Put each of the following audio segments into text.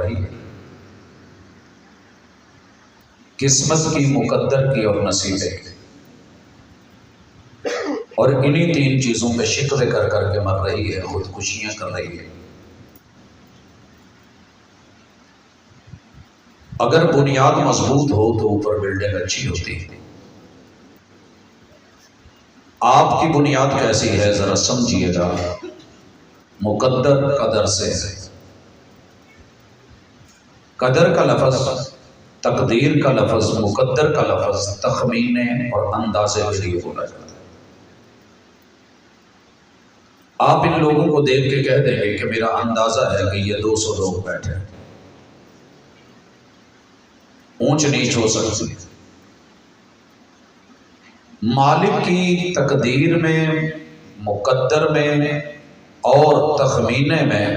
رہی ہے، قسمت کی، مقدر کی اور نصیبے کی، اور انہی تین چیزوں پہ شکوے کر کر کے مر رہی ہے، خودکشیاں کر رہی ہے۔ اگر بنیاد مضبوط ہو تو اوپر بلڈنگ اچھی ہوتی ہے۔ آپ کی بنیاد کیسی ہے ذرا سمجھیے گا، مقدر قدر سے ہے۔ قدر کا لفظ، تقدیر کا لفظ، مقدر کا لفظ تخمینے اور اندازے کے لیے بولا جاتا ہے۔ آپ ان لوگوں کو دیکھ کے کہہ دیں گے کہ میرا اندازہ ہے کہ یہ 200 لوگ بیٹھے ہیں، اونچ نیچ ہو سکتی ہے۔ مالک کی تقدیر میں، مقدر میں اور تخمینے میں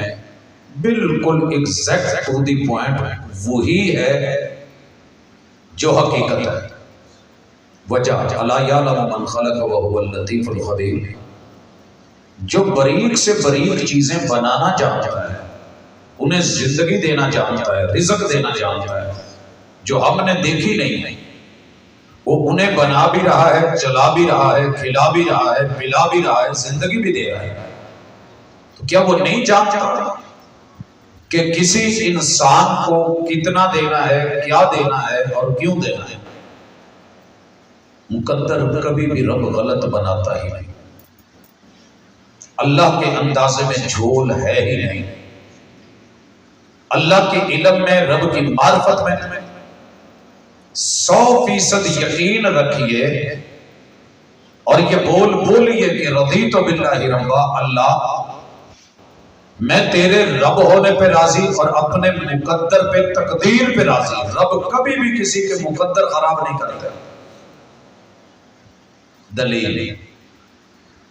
بالکل ایگزیکٹ ٹو دی پوائنٹ وہی ہے جو حقیقت ہے۔ وجہ الا یعلم من خلق وهو اللطیف الخبیر، جو باریک سے باریک چیزیں بنانا جانتا ہے، انہیں زندگی دینا جانتا ہے، رزق دینا جانتا ہے، جو ہم نے دیکھی نہیں، وہ انہیں بنا بھی رہا ہے، چلا بھی رہا ہے، کھلا بھی رہا ہے، پلا بھی رہا ہے، زندگی بھی دے رہا ہے۔ تو کیا وہ نہیں جانتا کہ کسی انسان کو کتنا دینا ہے، کیا دینا ہے اور کیوں دینا ہے؟ مقدر کبھی بھی رب غلط بناتا ہی نہیں، اللہ کے اندازے میں جھول ہے ہی نہیں۔ اللہ کے علم میں، رب کی معرفت میں 100% یقین رکھیے اور یہ بولیے کہ رضیت باللہ ربا، اللہ میں تیرے رب ہونے پہ راضی اور اپنے مقدر پہ، تقدیر پہ راضی۔ رب کبھی بھی کسی کے مقدر خراب نہیں کرتے۔ دلیل،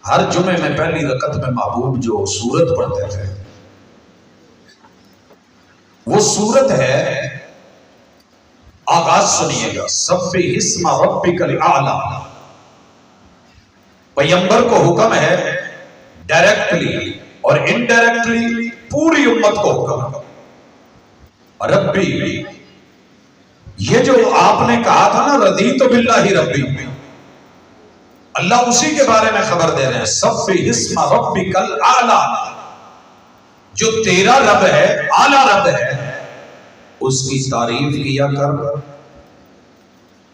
ہر جمعے میں پہلی رکعت میں محبوب جو سورت پڑھتے تھے، وہ سورت ہے، آغاز سنیے گا، سبح اسم ربک الاعلی۔ پیغمبر کو حکم ہے ڈائریکٹلی اور انڈائریکٹلی پوری امت کو حکم، ربی، یہ جو آپ نے کہا تھا نا رضیت باللہ ربی، اللہ اسی کے بارے میں خبر دے رہے ہیں۔ سبح اسم ربک الاعلی، جو تیرا رب ہے، اعلیٰ رب ہے، اس کی تعریف کیا کر،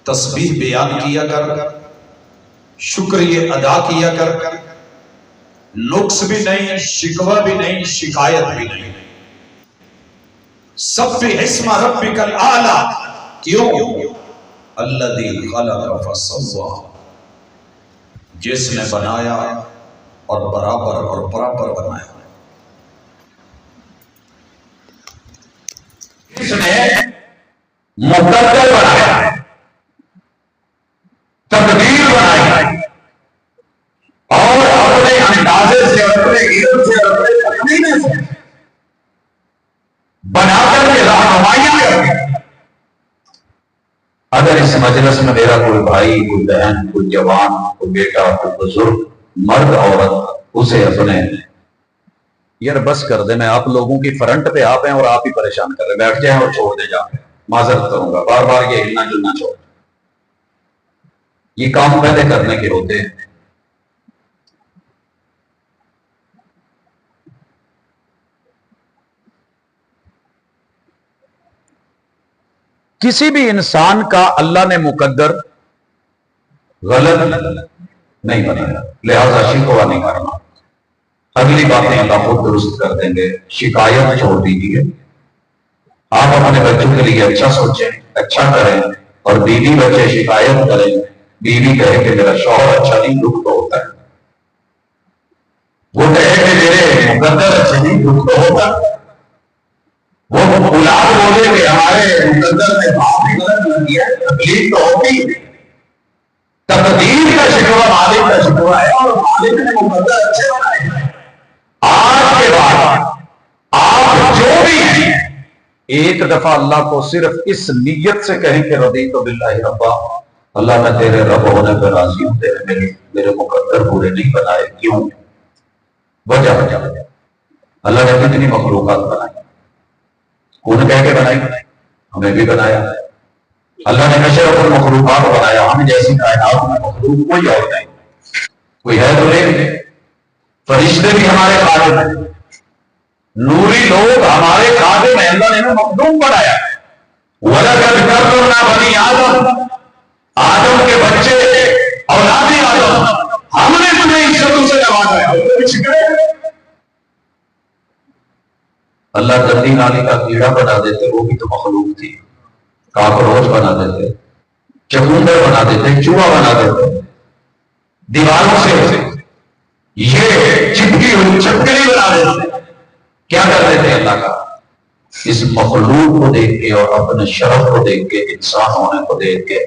تسبیح بیان کیا کر، شکریہ ادا کیا کر، نقص بھی نہیں، شکوہ بھی نہیں، شکایت بھی نہیں۔ سبح اسم ربک الاعلی، کیوں؟ الذی خلق فسوی، جس نے بنایا اور برابر بنایا۔ اس نے مقدر بنایا، تقدیر بنائی، اور اپنے اندازے سے، اپنے علم سے، اپنے تخمینے سے بنا کر کے رہنمائی کر کے۔ اگر اس مجلس میں میرا کوئی بھائی، کوئی بہن، کوئی جوان، کوئی بیٹا، کوئی بزرگ، مرد، عورت، اسے اپنے یار بس کر دے، میں آپ لوگوں کی فرنٹ پہ آپ ہیں اور آپ ہی پریشان کر رہے، بیٹھ جائیں اور چھوڑ دے جا کے، معذرت کروں گا، بار بار یہ ہلنا جلنا چھوڑ، یہ کام پہلے کرنے کے ہوتے ہیں۔ کسی بھی انسان کا اللہ نے مقدر غلط نہیں بنایا، لہذا شکوہ نہیں کرنا، اگلی باتیں اللہ خود درست کر دیں گے۔ شکایت چھوڑ دیجیے، آپ اپنے بچوں کے لیے اچھا سوچیں، اچھا کریں، اور بیوی بچے شکایت کریں، بیوی کہے کہ میرا شوہر اچھا نہیں، دکھ تو ہوتا ہے، وہ کہے کہ میرے مقدر اچھے نہیں، دکھ تو ہوتا ہے، وہ اولاد بولے کہ ہمارے مقدر نے باپ بھی غلط نہ کیا، تکلیف تو ہوتی ہے۔ تقدیر کا شکوہ مالک کا شکوہ ہے، اور مالک نے مقدر اچھے بنائے ہیں۔ آج کے بعد آپ جو بھی ہیں، ایک دفعہ اللہ کو صرف اس نیت سے کہیں کہ رضیت باللہ ربا، اللہ میں تیرے رب ہونے پہ راضی ہوں، تیرے میرے مقدر پورے نہیں بنائے، کیوں؟ وجہ اللہ نے کتنی مخلوقات بنائی، कौन कह के बनाई? हमें भी बनाया। अल्लाह ने अशरफुल मखलूकात बनाया, हम जैसी कायनात में मखलूक कोई और नहीं, कोई है तो नहीं। फरिश्ते भी हमारे खादिम हैं, नूरी लोग हमारे खादिम हैं, अल्लाह ने हमें मखलूक बनाया। वलकद करमना बनी आदम, आदम के बच्चे औलादी आदम, हमने तुम्हें इज्जतों से नवाजा है। अल्लाह गंदी नाली का कीड़ा बना देते, वो भी तो मखलूक थी। काकरोच बना देते, चकुंदर बना देते, चूहा बना देते, दीवारों से ये चिपकी हुई चपकली बना देते। क्या कर देते अल्लाह का? इस मखलूक को देख के और अपने शरफ को देख के, इंसान होने को देख के,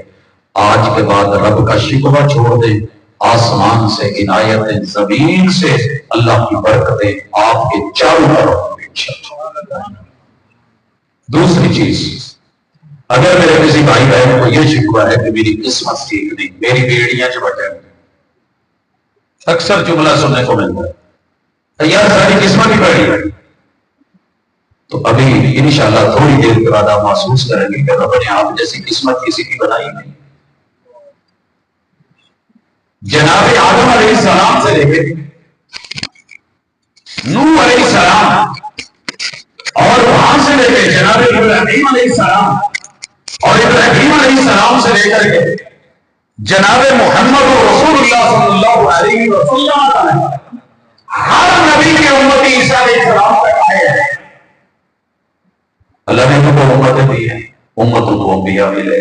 आज के बाद रब का शिकवा छोड़ दे, आसमान से इनायतें, जमीन से अल्लाह की बरकतें आपके चारों तरफ। दूसरी चीज, अगर मेरे किसी भाई बहन को यह शिकवा है कि मेरी किस्मत ठीक नहीं, मेरी बेड़ियां चमक है, अक्सर जुमला सुनने को मिलता है, यार सारी किस्मत ही बड़ी है, तो अभी इंशाअल्लाह थोड़ी देर के बाद आप महसूस करेंगे कि रब ने आप जैसी किस्मत किसी की बनाई नहीं। जनाब आदम अलैहिस्सलाम से लेके नूह अलैहिस्सलाम और वहां से लेकर जनाब इब्राहीम अलैहिस्सलाम और इब्राहीम अलैहिस्सलाम से लेकर के जनाब मोहम्मद रसूलुल्लाह सल्लल्लाहु अलैहि वसल्लम हर नबी के उम्मती ईसा अलैहिस्सलाम तक आए हैं। अल्लाह ने उनको उम्मतें दी है, उम्मतों को अंबिया मिले।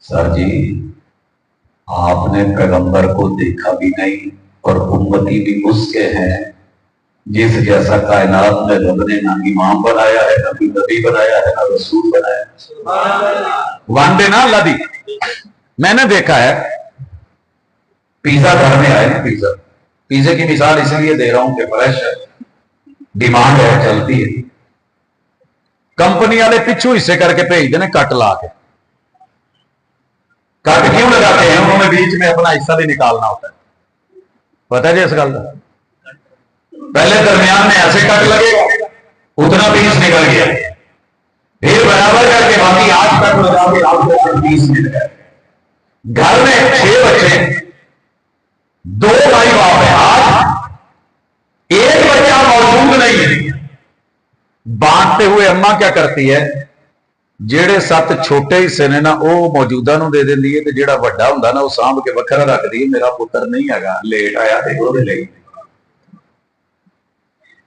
सर जी, आपने पैगंबर को देखा भी नहीं और उम्मती भी उसके हैं जिस जैसा कायनात में रब ने ना इमाम बनाया है, ना नबी बनाया है, ना रसूल बनाया है। वांदे ना अल्लाह दी। मैंने देखा है, पिज्जा घर में आए ना, पिज्जे की मिसाल इसलिए दे रहा हूं कि फ्रेश है, डिमांड है, चलती है। कंपनी वाले पिछू हिस्से करके भेजते हैं कट ला के। कट क्यों लगाते हैं? उन्होंने बीच में अपना हिस्सा भी निकालना होता है, पता है जी इस गल का। पहले दरमियान में ऐसे कट लगेगा, उतना पीस निकल गया, फिर बराबर करके बाकी 8 कट लगा के आपको पीस मिल गया। घर में 6 बच्चे, 2 भाई बाप है, आज एक बच्चा मौजूद नहीं है। बांटते हुए अम्मा क्या करती है, जेड़े 7 छोटे हिस्से ने ना वो मौजूदा नूं दे देंदी है, ते जेड़ा वड्डा हुंदा ना वो सांभ के वखरा रखदी है। मेरा पुत्र नहीं हैगा, लेट आया ते ओदे लई।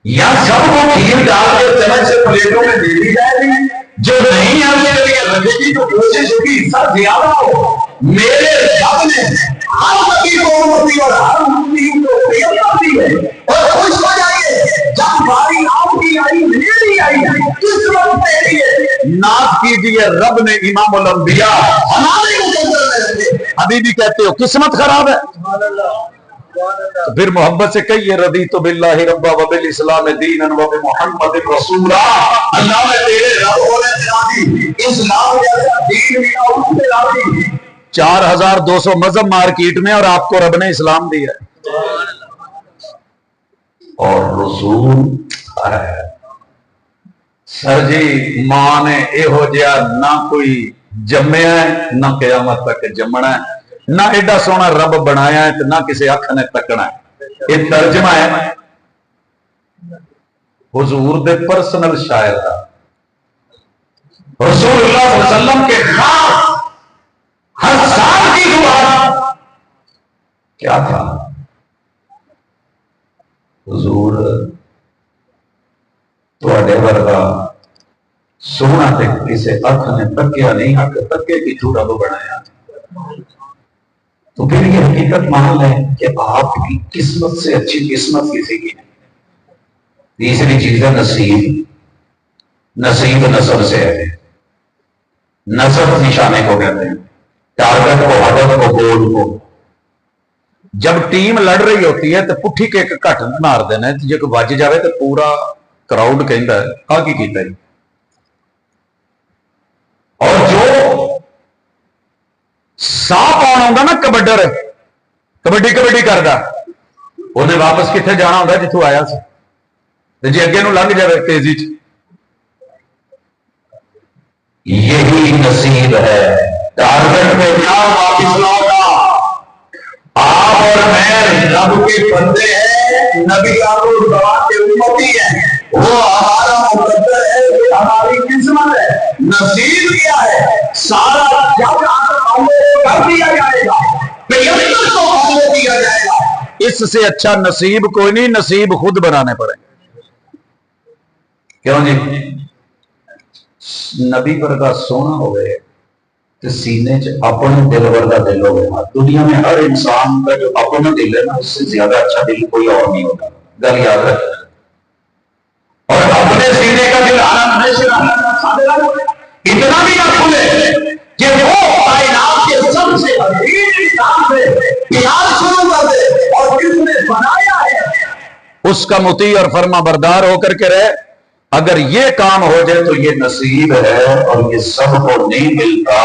या सबको खीर डाल के चम्मच से प्लेटों में दे दी जाएगी, जो नहीं आने के लिए लगेगी तो कोशिश होगी हिस्सा ज्यादा हो। मेरे रब ने हर नबी को उम्मती और हर उम्मती को प्रियता दी है, और खुश हो जाइए जब बारी आपकी आई, मेरी आई, किस्मत मेरी है। नाज कीजिए, रब ने इमामुल अंबिया हमारे मुकद्दर में रखे। अभी भी कहते हो किस्मत खराब है, तो फिर मोहब्बत से कहिए रदी तो बिल्लाहि रब्बा व बिल इस्लाम दीनन व बि मुहम्मद रसूला। अल्लाह ने तेरे रब होने से राजी, इस्लाम जैसा दीन भी ना उससे राजी। 4200 मजहब मार्केट में और आपको रब ने इस्लाम दिया और रसूल है। सर जी, मां ने एहो जिहा ना कोई जम्मिया है, ना क़यामत तक जमना है, ना एडा सोहना रब बनाया है, तो ना किसी अख ने तकना है। ये तर्जमा है हुजूर दे पर्सनल शायर का। रसूलुल्लाह सल्लल्लाहु अलैहि वसल्लम के खास हर साल की दुआ क्या था? हुजूर तुहाडे वर्गा सोहना ते किसी अख ने तकिया नहीं, अख तके की रब बनाया। तो फिर ये हकीकत मान लें कि आपकी किस्मत से अच्छी किस्मत किसी की नहीं। तीसरी चीज है नसीब। नसीब नसब से है। नसब निशाने को कहते हैं, टारगेट को, हदफ को, गोल को। जब टीम लड़ रही होती है तो पुठी के एक घट मार देना, जो कोई वज जाए तो पूरा क्राउड कहता है आ की कीता है। और जो साह पाउण आउंदा ना कबड्डर, कबड्डी कबड्डी करदा, उन्हें वापस किथे जाना होंदा जिथों आया सी, ते जे अगे नूं लंघ जाए तेजी च यही नसीब है। टारगेट पे जाओ, वापिस लौटा। आप और मैं रब के बंदे हैं, नबी आबुल के उम्मती हैं। वो हमारा मुकद्दर है, ये हमारी किस्मत है। नसीब क्या है? सारा जब कर दिया जाएगा, तो हमको दिया जाएगा। इससे अच्छा नसीब कोई नहीं, नसीब खुद बनाने पड़े। क्यों जी? नबी पर का सोना हो गए तो सीने च अपने दिलवर का दिल होगा। दुनिया में हर इंसान का जो अपना दिल है ना, उससे ज्यादा अच्छा दिल कोई और नहीं होता। गल याद रखना। और अपने सीने का दिल इतना भी ना खुले कि वो कायनात के सबसे अजीब इंसान से प्यार शुरू कर दे, और किसने बनाया है उसका मुती और फर्मा बरदार होकर के रहे। अगर ये काम हो जाए तो ये नसीब है, और ये सबको नहीं मिलता।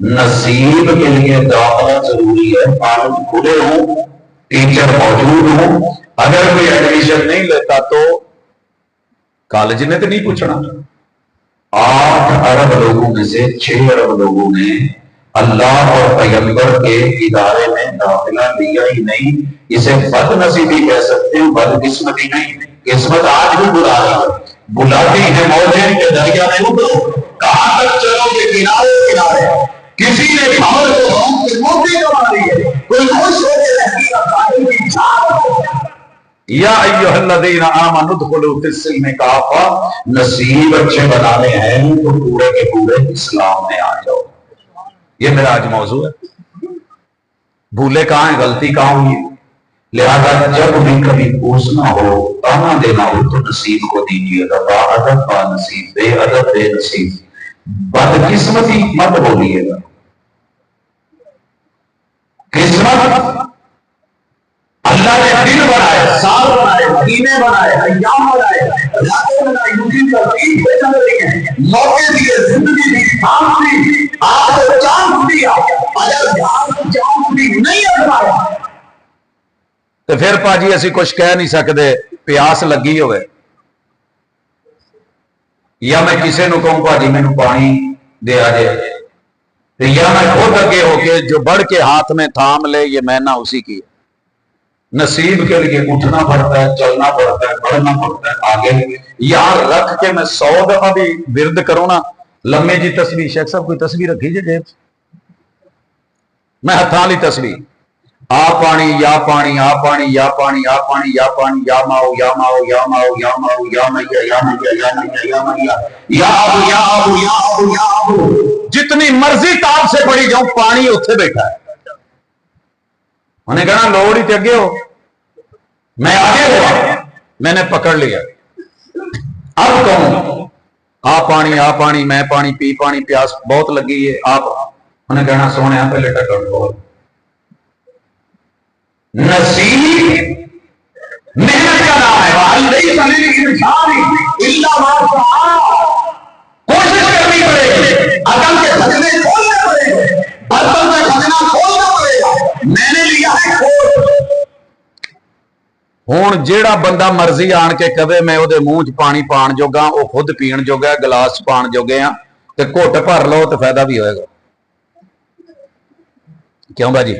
नसीब के लिए दाखिला जरूरी है। कॉलेज खुले हों, टीचर मौजूद हों, अगर कोई एडमिशन नहीं लेता तो कॉलेज ने तो नहीं पूछना। 8 अरब लोगों में से 6 अरब लोगों ने अल्लाह और पैगंबर के इदारे में दाखिला लिया ही नहीं। इसे बदनसीबी कह सकते हैं, बदकिस्मती नहीं। किस्मत आज भी बुला रही है, बुलाती है मौजे के दरिया में उतरो। कहां तक चलोगे? किनारे किनारे। किसी ने खबर को मोती कमा दी है, कोई खुश होकर या अय्युहल्लज़ीना आमनु उदखुलू फिस्सिल्मि काफ़ा। नसीब अच्छे बनाने हैं तो पूरे के पूरे इस्लाम में आ जाओ। ये मेरा आज मौजू है। भूले कहां है, गलती कहां हुई। लिहाजा जब भी कभी पूछना हो, ताना देना हो, तो नसीब को दीजिएगा। बाअदब बानसीब, बेअदब बेनसीब, बदकिस्मती मत बोलिएगा। किस्मत अल्लाह ने दिन बनाए, साल बनाए, महीने बनाए, अय्याम बनाए, रातें बनाई, उनकी तरतीब पे चल रही है। मौके दिए, जिंदगी दी, सांस दी, आपको चांस दिया। अगर आपको चांस दी नहीं आजमाया तो फिर भाजी असी कुछ कह नहीं सकते। प्यास लगी होवे या मैं किसी को कहूं भाजी मैनू पानी दे आ जाए, या मैं खुद अगे होके जो बढ़ के हाथ में थाम ले, ये मैना उसी की है। नसीब के लिए उठना पड़ता है, चलना पड़ता है, बढ़ना पड़ता है आगे। यार रख के मैं 100 दफा भी विरद करूं ना, लम्बे जी तस्वीर, शेख साहब कोई तस्वीर रखी जे जेब, मैं हथा ली तस्वीर। आ पानी या पानी, आ पानी या पानी, आ पानी या पानी, या माओ या माओ या माओ या माओ, या मैया या मैया या मैया या मैया, या अबू या अबू या अबू या अबू। जितनी मर्जी ताब से पड़ी जाऊं, पानी उत्थे बैठा है। उन्हें कहना लोड़ ही ते अगे हो, मैं आगे हुआ, मैंने पकड़ लिया। अब कहूं आ पानी, मैं पानी पी, पानी प्यास बहुत लगी है आप। उन्हें कहना सोने पहले टकड़ बोल। नसीब मेहनत का नाम है। कोशिश करनी पड़ेगी, अकल के खजने खोलने पड़ेंगे, बर्तन में खजना खोलना पड़ेगा। मैंने लिया है खोल। हुण जेड़ा बंदा मर्जी आन के कवे मैं ओदे मुंह च पानी पाण जोगा, वो खुद पीण जोगा, गिलास पाण जोगे आ, ते घुट भर लो तो फायदा भी होएगा। क्यों भाजी?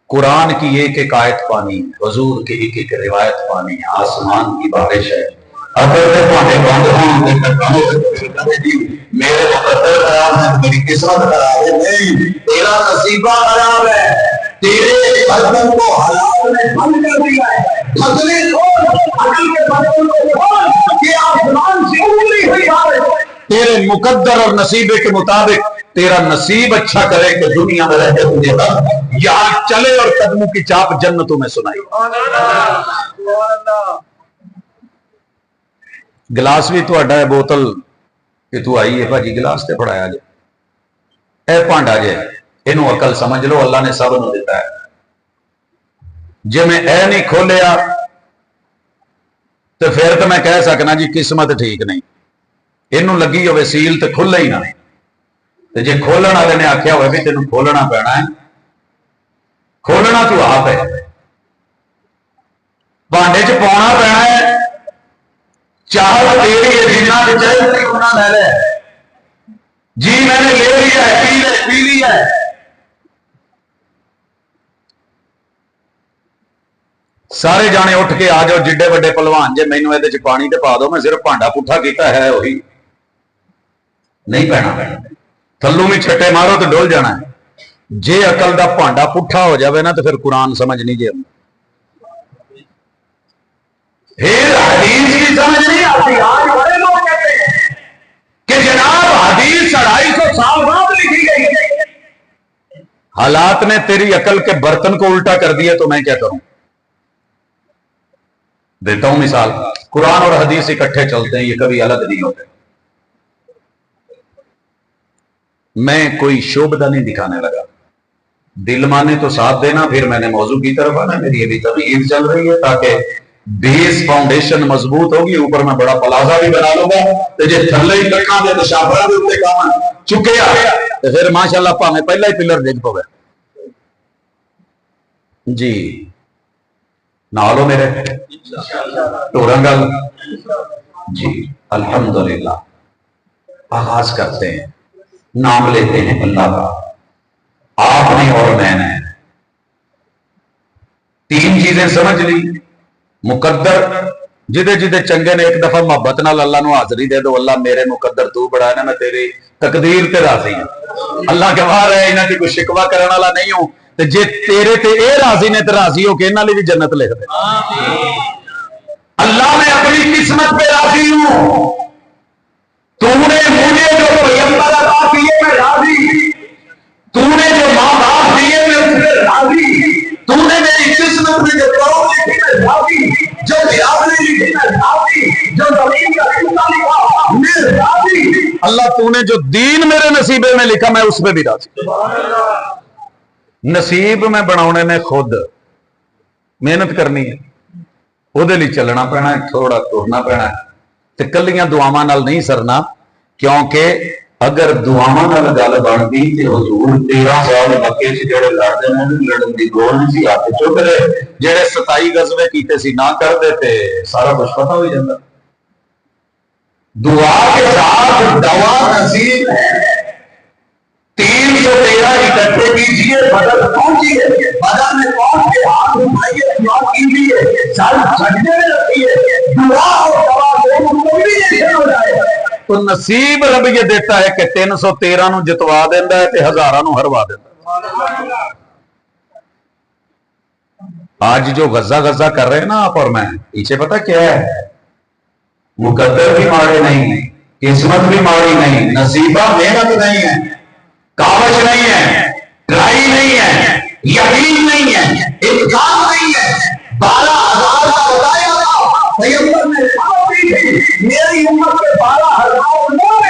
कुरान की एक एक आयत पानी, हुजूर की एक एक रिवायत पानी, आसमान की बारिश है। अगर मेरे मुकद्दर खराब है, मेरी किस्मत खराब है, नहीं तेरा नसीबा खराब है। तेरे बदन को हलाल में बंद कर दिया है। फसले खोल, अकल के बदन को खोल, कि आसमान से उंगली हुई बारिश तेरे मुकद्दर और नसीबे के मुताबिक तेरा नसीब अच्छा करे कि दुनिया में रह के तुझे यार चले और कदमों की चाप जन्नतों में सुनाई। गिलास भी तुहाडा है, बोतल कि तू आई है भाजी, गिलास ते फड़ाया जे, ए भांडा जे, इनू अकल समझ लो, अल्लाह ने सब नूं दिता है। जे मैं ए नहीं खोलिया तो फिर तो मैं कह सकना जी किस्मत ठीक नहीं, इनू लगी होवे सील तो खुले ही ना। तो जे खोलने वाले ने आख्या हुआ भी तेन खोलना पैना है, खोलना तू आप है, भांडे च पाउणा पैना है। चाह तेरी जिन्ना चाहिए उन्ना ले ले, جی میں نے لے لیا ہے، پی لیا ہے. سارے جانے اٹھ کے آ جاؤ، جڈے وڈے پلوان جے مینوں یہ پانی تے پا دو، میں صرف بھانڈا پٹھا کیتا ہے وہی نہیں پینا. تھلوں بھی چھٹے مارو تو ڈول جانا ہے. جے عقل دا بھانڈا پٹھا ہو جاوے نا تو پھر قرآن سمجھ نہیں جائے. پھر حدیث کی سمجھ نہیں آتی. آج بڑے لوگ کہتے ہیں کہ جناب حدیث 250 سال بعد لکھی گئی. حالات نے تیری عقل کے برتن کو الٹا کر دیا تو میں کیا کروں؟ دیتا ہوں مثال. قرآن اور حدیث اکٹھے چلتے ہیں، یہ کبھی الگ نہیں ہوتے. میں کوئی شعبدہ نہیں دکھانے لگا. دل مانے تو ساتھ دینا، پھر میں نے موضوع کی طرف آنا. میری ابھی تمہید چل رہی ہے تاکہ بیس فاؤنڈیشن مضبوط ہوگی. اوپر میں بڑا پلازا بھی بنا لوں گا تو جی تھلے ہی کٹنا دے تو شاپرا بھی اتنے کام چکے آ تو پھر ماشاءاللہ پاویں پہلا ہی پلر ڈگ پوے. جی نالو میرے ٹورنگل. جی الحمدللہ. آغاز کرتے ہیں، نام لیتے ہیں اللہ کا. آپ نے اور میں نے 3 چیزیں سمجھ لی. مقدر جدے جدے چنگے نے ایک دفعہ محبت نال اللہ نو حاضری دے دو، اللہ میرے مقدر تو بڑا ہے نا، میں تیری تقدیر تے راضی ہوں. اللہ کے باہر ہے انہاں دی کوئی شکوا کرنے والا نہیں ہوں. تے جے تیرے تے اے راضی نے تے راضی ہو کے انہاں لی بھی جنت لکھ دے. اللہ میں اپنی قسمت پہ راضی ہوں. تو نے مجھے جو پیغمبر عطا کیے میں راضی، تو نے جو ماں باپ دیے میں اس میں راضی، تو نے میری قسمت میں جو کرو لکھی میں راضی، جو برادری لکھی میں راضی، جو زمین کا حصہ لکھا میں راضی. اللہ تو نے جو دین میرے نصیبے میں لکھا میں اس میں بھی راضی. نصیب میں بناؤنے نے خود محنت کرنی ہے، وہ دے لیے چلنا پینا ہے، تھوڑا ٹورنا پینا ہے. تے کلیاں دعاواں نال نہیں سرنا، کیونکہ اگر دعاواں نال گل بنتی تے حضور 13 سال مکے چ جڑے لڑدے نے لڑن دی گول نہیں سی ہاتھ چک رہے. جڑے 27 غزوے کیتے سی نہ کر دیتے سارا کچھ پتہ ہو جاتا. دعا کے ساتھ دوا نصیب ہے. 313 اکٹھے کیجیے، بدر پہنچیے، بدر میں پہنچ کے ہاتھ اٹھائیے، دعا کیجیے، سر سجدے میں رکھیے. دعا اور دوا دونوں کوئی بھی نہیں ہو جائے تو نصیب رب یہ دیتا ہے کہ 313 نو جتوا دینا ہے تے 1000 نو ہروا دینا. آج جو غزہ کر رہے ہیں نا آپ اور میں، پیچھے پتہ کیا ہے؟ مقدر بھی ماڑے نہیں، قسمت بھی ماڑی نہیں، نصیبہ محنت نہیں ہے، کاوش نہیں ہے، ٹرائی نہیں ہے، یقین نہیں ہے، امکان نہیں ہے. 12,000 کا بتایا تھا پیغمبر نے میری امت کے 12,000 لوگ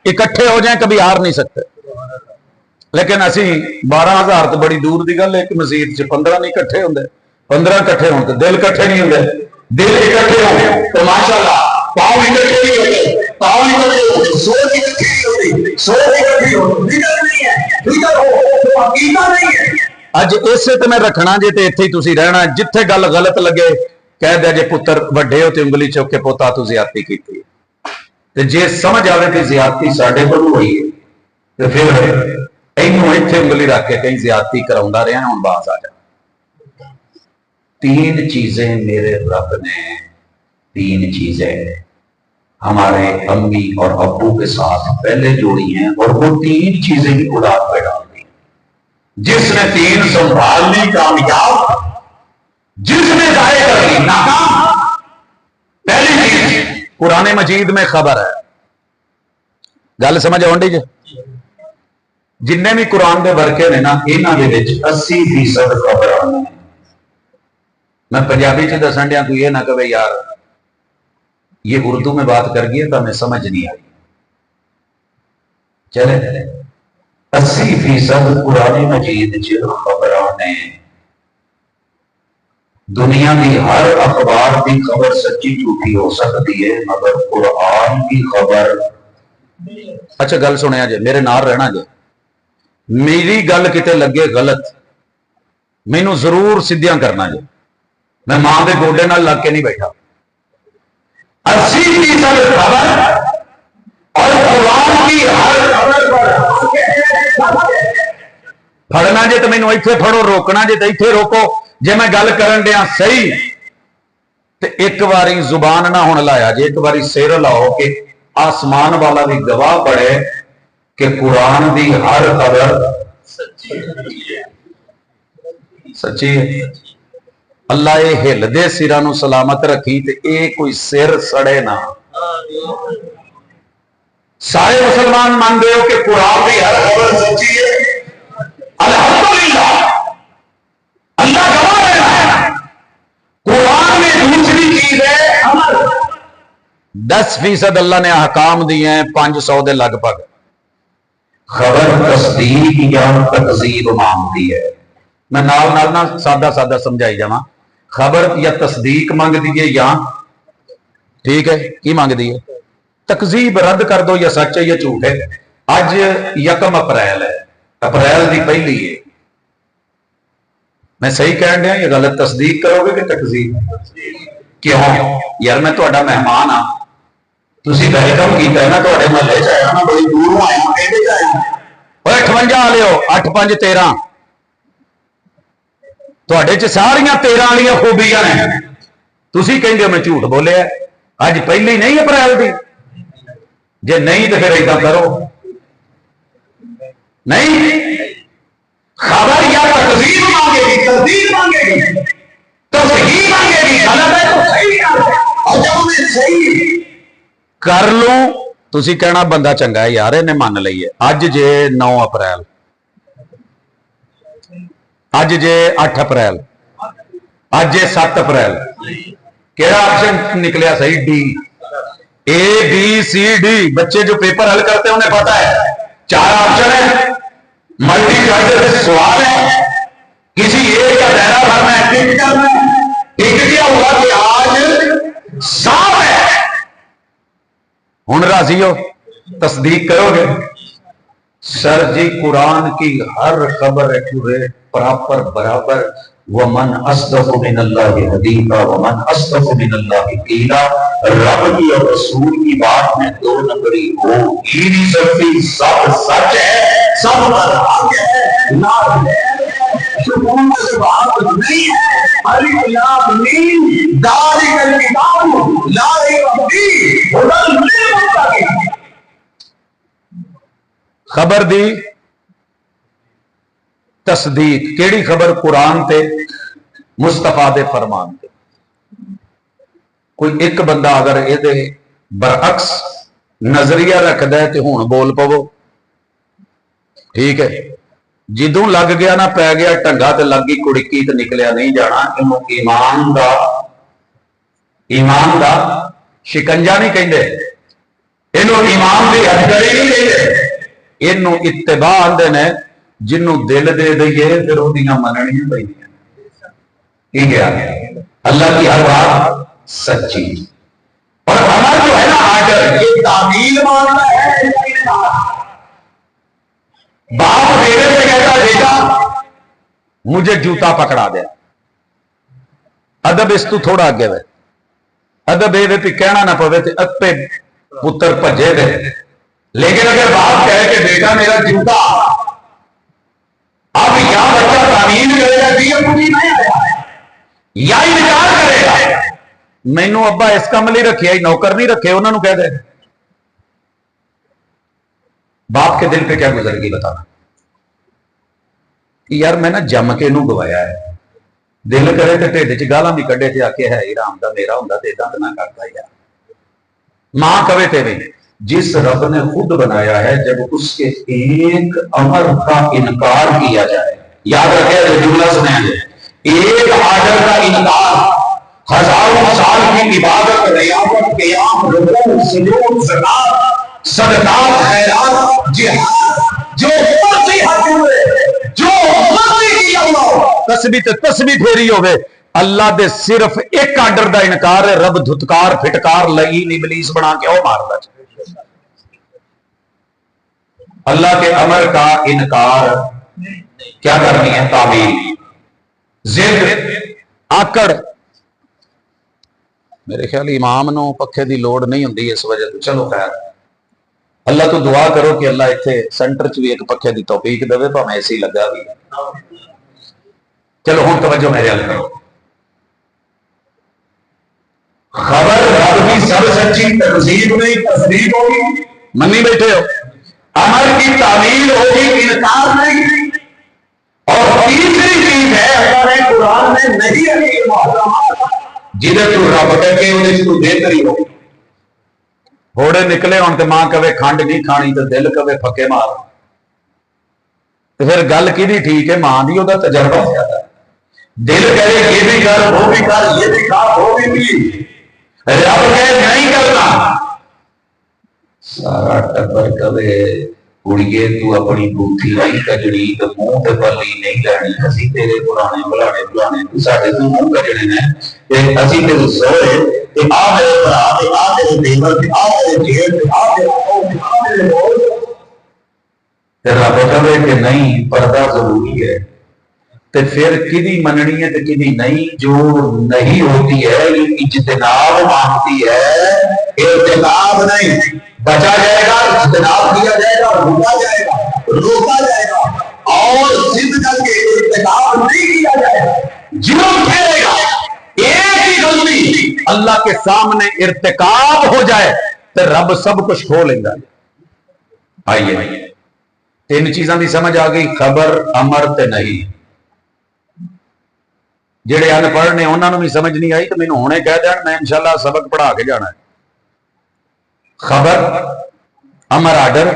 اکٹھے ہو جائیں کبھی ہار نہیں سکتے. لیکن اسی 12,000 تو بڑی دور دی گل، ایک مسجد سے 15 نہیں کٹھے ہوندے. 15 کٹھے ہوں تو دل کٹھے نہیں ہوندے. دل اکٹھے ہوں تو ماشاءاللہ پاؤں اکٹھے نہیں ہوتے، پاؤں اکٹھے ہوتے، سوچ اکٹھی نہیں ہوتی، سوچ اکٹھی ہوتی، فکر نہیں ہے، فکر ہو تو عقیدہ نہیں ہے. اج اسے تے میں رکھنا جے تے ایتھے ہی تسی رہنا. جتھے گل غلط لگے کہہ دے جے پتر وڈے ہو تے انگلی چوک کے پوتا تو زیادتی کیتی تے جے سمجھ آوے تے زیادتی ساڈے کول ہوئی ہے تے پھر اینوں ایتھے انگلی رکھ کے کہیں زیادتی کراوندا رہیا ہن باز آ جا. 3 چیزیں میرے رب نے 3 چیزیں ہمارے امی اور ابو کے ساتھ پہلے جوڑی ہیں اور وہ 3 چیزیں بھی اولاد پہ ڈال دی. جس نے 3 سنبھال لی کامیاب، جس نے ضائع کر لی ناکام. پہلی چیز قرآن مجید میں خبر ہے. گل سمجھ آؤں جی؟ جن بھی قرآن دے ورکے نے نا انہاں دے وچ 80% خبر آنا ہے. میں پنجابی چ دسن دیا تو یہ نہ کہ یار یہ اردو میں بات کر گئی تو ہمیں سمجھ نہیں آئی. چلے 80% قرآن مجید چ خبران نے. دنیا کی ہر اخبار کی خبر سچی جھوٹی ہو سکتی ہے مگر قرآن کی خبر. اچھا گل سنیا جی، میرے نال رہنا جی. میری گل کتے لگے غلط مینوں ضرور سیدھیاں کرنا جی. میں ماں دے گوڈے نال لگ کے نہیں بیٹھا. 80% خبر اور قرآن کی ہر रोकना जे तो मैनू इत्थे फड़ो, रोकना जे तो इत्थे रोको। जे मैं गल करन दिया सही तो एक बारी जुबान ना हुण लाया जे, एक बारी सिर लाओ कि आसमान वाला भी गवाह पड़े कि कुरान की हर खबर सच्ची है। अल्लाह ये हिलदे सिरां नूं सलामत रखी ते ये कोई सिर सड़े ना। सारे मुसलमान मानते हो कि कुरान की हर खबर सच्ची है, अल्हम्दुलिल्लाह, अल्लाह गवाह है। कुरान में दूसरी चीज है अमल। 10% अल्लाह ने अहकाम दिए हैं 500 के लगभग। खबर तस्दीक या तकजीब मांगती है। मैं नाल नाल ना सादा सादा समझाई जावा। खबर या तस्दीक मांगती है या ठीक है की मांगती है, तकजीब रद्द कर दो या सच है या झूठ है। अज 1 अप्रैल है, अप्रैल की पहली है। मैं सही कह रहा या गलत? तस्दीक करोगे कि तकजीब? क्यों यार, मैं तुहाडा मेहमान हाँ, तुसी वेलकम किया है ना, तुहाडे महल्ले च आया ना, बड़ी दूरों आया, कहते च आया। 58 लियो, 8 5 13, तुहाडे च सारियां 13 वाली खूबियां ने। तुसी कहंदे हो मैं झूठ बोलिया। अज पहली नहीं अप्रैल की? जे नहीं तो फिर इदा करो, नहीं खबर या तकजीब मांगेगी, तस्दीक मांगेगी, तस्दीक मांगेगी, गलत है तो सही और जब मैं सही कर लूं तुसी कहना बंदा चंगा है यार, इन्हें मान ली है। अज जे 9 अप्रैल, अज जे 8 अप्रैल, अज जे 7 अप्रैल, केड़ा ऑप्शन निकलिया सही? डी। ABCD बच्चे जो पेपर हल करते हैं उन्हें पता है 4 ऑप्शन है, मल्टी चॉइस सवाल है, किसी एक का दायरा भरना है, टिक करना है। टिक किया हुआ कि आज साफ है, हुन राजी हो, तस्दीक करोगे? सर जी कुरान की हर खबर एक्यूरेट, प्रॉपर, बराबर। वमन अस्दक़ु मिनल्लाहि हदीसा वमन अस्दक़ु मिनल्लाहि क़ीला। रब की और रसूल की बात में 2 नंबरी हो ही नहीं सकती। सब सच है, सब पर हक है, ना सुकून से बात नहीं है। अलिफ लाम मीम ज़ालिकल किताब ला रैब फीह हुदल लिल मुत्तक़ीन। खबर दी तस्दीक केड़ी खबर? कुरान ते मुस्तफा दे फरमान ते। कोई एक बंदा अगर ये बरअक्स नजरिया रखता है तो हुण बोल पवो, ठीक है। जिदों लग गया ना पै गया ढंगा तो लग गई कुड़की तो निकलिया नहीं जाना। इनू ईमान दा शिकंजा नहीं कहते, इनू ईमान की हथकड़ी नहीं कहते, इनू इत्तिबा आंदे ने। जिन्हों दिल दे दईए फिर ओदियां मननियां पैंदियां। ठीक है, अल्लाह की हर बात सच्ची। और अमल जो है ना आर्डर, ये तामील मानना है। बाप बेटे से कहता बेटा मुझे जूता पकड़ा दे, अदब इस तू थोड़ा आगे वे। अदब ये भी कहना ना पवे तो अपे पुत्र भजे दे। लेकिन अगर बाप कहे कि बेटा मेरा जूता, अब या बच्चा तामील करेगा कि ये पूरी नहीं आया, या इनकार करेगा मैनू अब्बा इस काम लिए रखे, नौकर नहीं रखे, उन्होंने कह दे। बाप के दिल पे क्या गुजर गई बताना यार, मैं ना जम के इनू गवाया है। दिल करे तो ढिड च गालां भी कड्डे ते आके है ही राम दा मेरा हुंदा ते इदां ना करता यार। मां कवे तेरे, जिस रब ने खुद बनाया है, जब उसके एक अमर का इनकार किया जाए, याद रखे जो जुमला सुने, एक आर्डर का इनकार, हजारों साल की इबादत, रियासत, क़याम, रुकू, सुजूद, ज़कात, सदक़ात, खैरात, जिहाद, जो मर्ज़ी हज हुए, जो मर्ज़ी किया हुआ, तस्बीह फेरी होवे, अल्लाह दे सिर्फ एक आर्डर का इनकार है। रब धुतकार फिटकार लईन इबलीस बना के ओ मारदा। अल्लाह के अमर का इनकार क्या करनी है? तावील, जिद, आकड़। मेरे ख्याल इमाम नूं पखे की लोड़ नहीं होंदी इस वजह से। चलो खैर, अल्लाह तो दुआ करो कि अल्लाह इत्थे सेंटर च भी एक पखे की तौफीक देवे, भावें एसी लगा भी। चलो हुण तवज्जो मेरे अल करो। खबर रब की सब सच्ची तकसीब नहीं तस्दीक होगी, मनी बैठे हो। अमर की तामील होगी, इनकार नहीं। और तीसरी चीज है अल्लाह ने कुरान में नहीं है जिधे तू रब करके उन्हें तू बेहतरी हो। घोड़े निकले हों तो मां कवे खंड नहीं खानी तो दिल कवे फके मार, तो फिर गल कि ठीक है, मां की ओदा तजर्बा ज्यादा। दिल कहे ये भी कर, वो भी कर, ये भी खा, वो भी पी, रब कहे नहीं करना। सारा टब्बर कवे कुड़िए तू अपनी बूथी नहीं कजड़ी तो मुंह ते पल्ली नहीं लैनी, असी तेरे पुराने बुलाने बुलाने तू साडे तू मुंह कजड़े ने ते असी तेरे सोए ते आ मेरे भरा ते आ तेरे देवर ते आ तेरे जेठ ते आ तेरे ओ ते आ मेरे बोल। ते रब कहे कि नहीं, पर्दा जरूरी है। ते फिर किदी मननी है ते किदी नहीं। जो नहीं होती है इज्तिनाब मांगती है, इर्तिकाब नहीं। बचा जाएगा, इज्तिनाब किया जाएगा, रुका जाएगा, रोका जाएगा, और जिद करके इर्तिकाब नहीं किया जाएगा। जो ठहरेगा एक ही गलती अल्लाह के सामने इर्तिकाब हो जाए तो रब सब कुछ खो लेगा। आइए तीन चीजों की समझ आ गई, खबर, अमर ते नहीं। जेड़े अनपढ़ ने उन्होंने भी समझ नहीं आई तो मैनू हुणे कह देन, मैं इंशाल्लाह सबक पढ़ा के जाना है। खबर, अमर, आर्डर,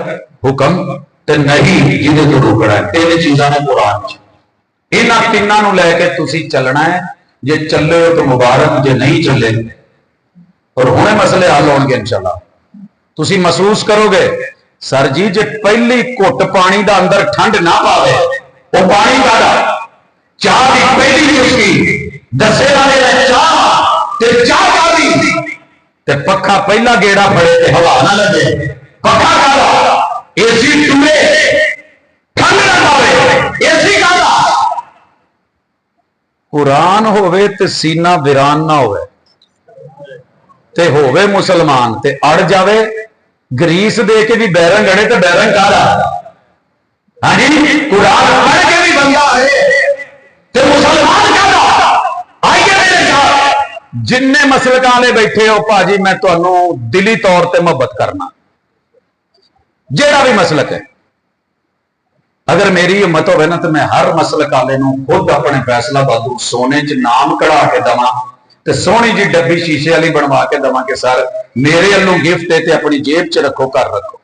हुक्म ते नहीं जिहदे तो रोकना है। तीन चीज़ां ने कुरान च, इन्हां तिन्नां नूं लैके तुसीं चलना है। जे चले तो मुबारक, जे नहीं चले और हुणे मसले हल होणगे इंशाल्लाह। तुसीं महसूस करोगे सर जी जे पहली घुट पानी दा अंदर ठंड ना पावे, वो पानी कादा चाह की पहली चुस्की दसे वाले ने चाह ते चाह कादी ते पखा पहला गेड़ा फड़े ते हवा ना लगे। पखा कादा एसी टूरे ठंड ना पावे, एसी कादा कुरान होवे ते सीना वीरान ना होवे ते होवे मुसलमान ते अड़ जावे ग्रीस दे के भी बैरंग अड़े तो बैरंग कादा। हाँ जी, कुरान पढ़ के भी बंदा है ते मुसलमान कादा। आइए मेरे साथ जिन्ने मसलक वाले बैठे हो भाजी, मैं तुहानू दिली तौर पर मोहब्बत करना। जेड़ा भी मसलक है, अगर मेरी हिम्मत हो ना तो मैं हर मसलक वाले खुद अपने फैसला बादू सोने च नाम कढ़ा के दवा ते सोहनी जी डब्बी शीशे वाली बनवा के दवा कि सर मेरे वालों गिफ्ट है ते अपनी जेब च रखो, घर रखो।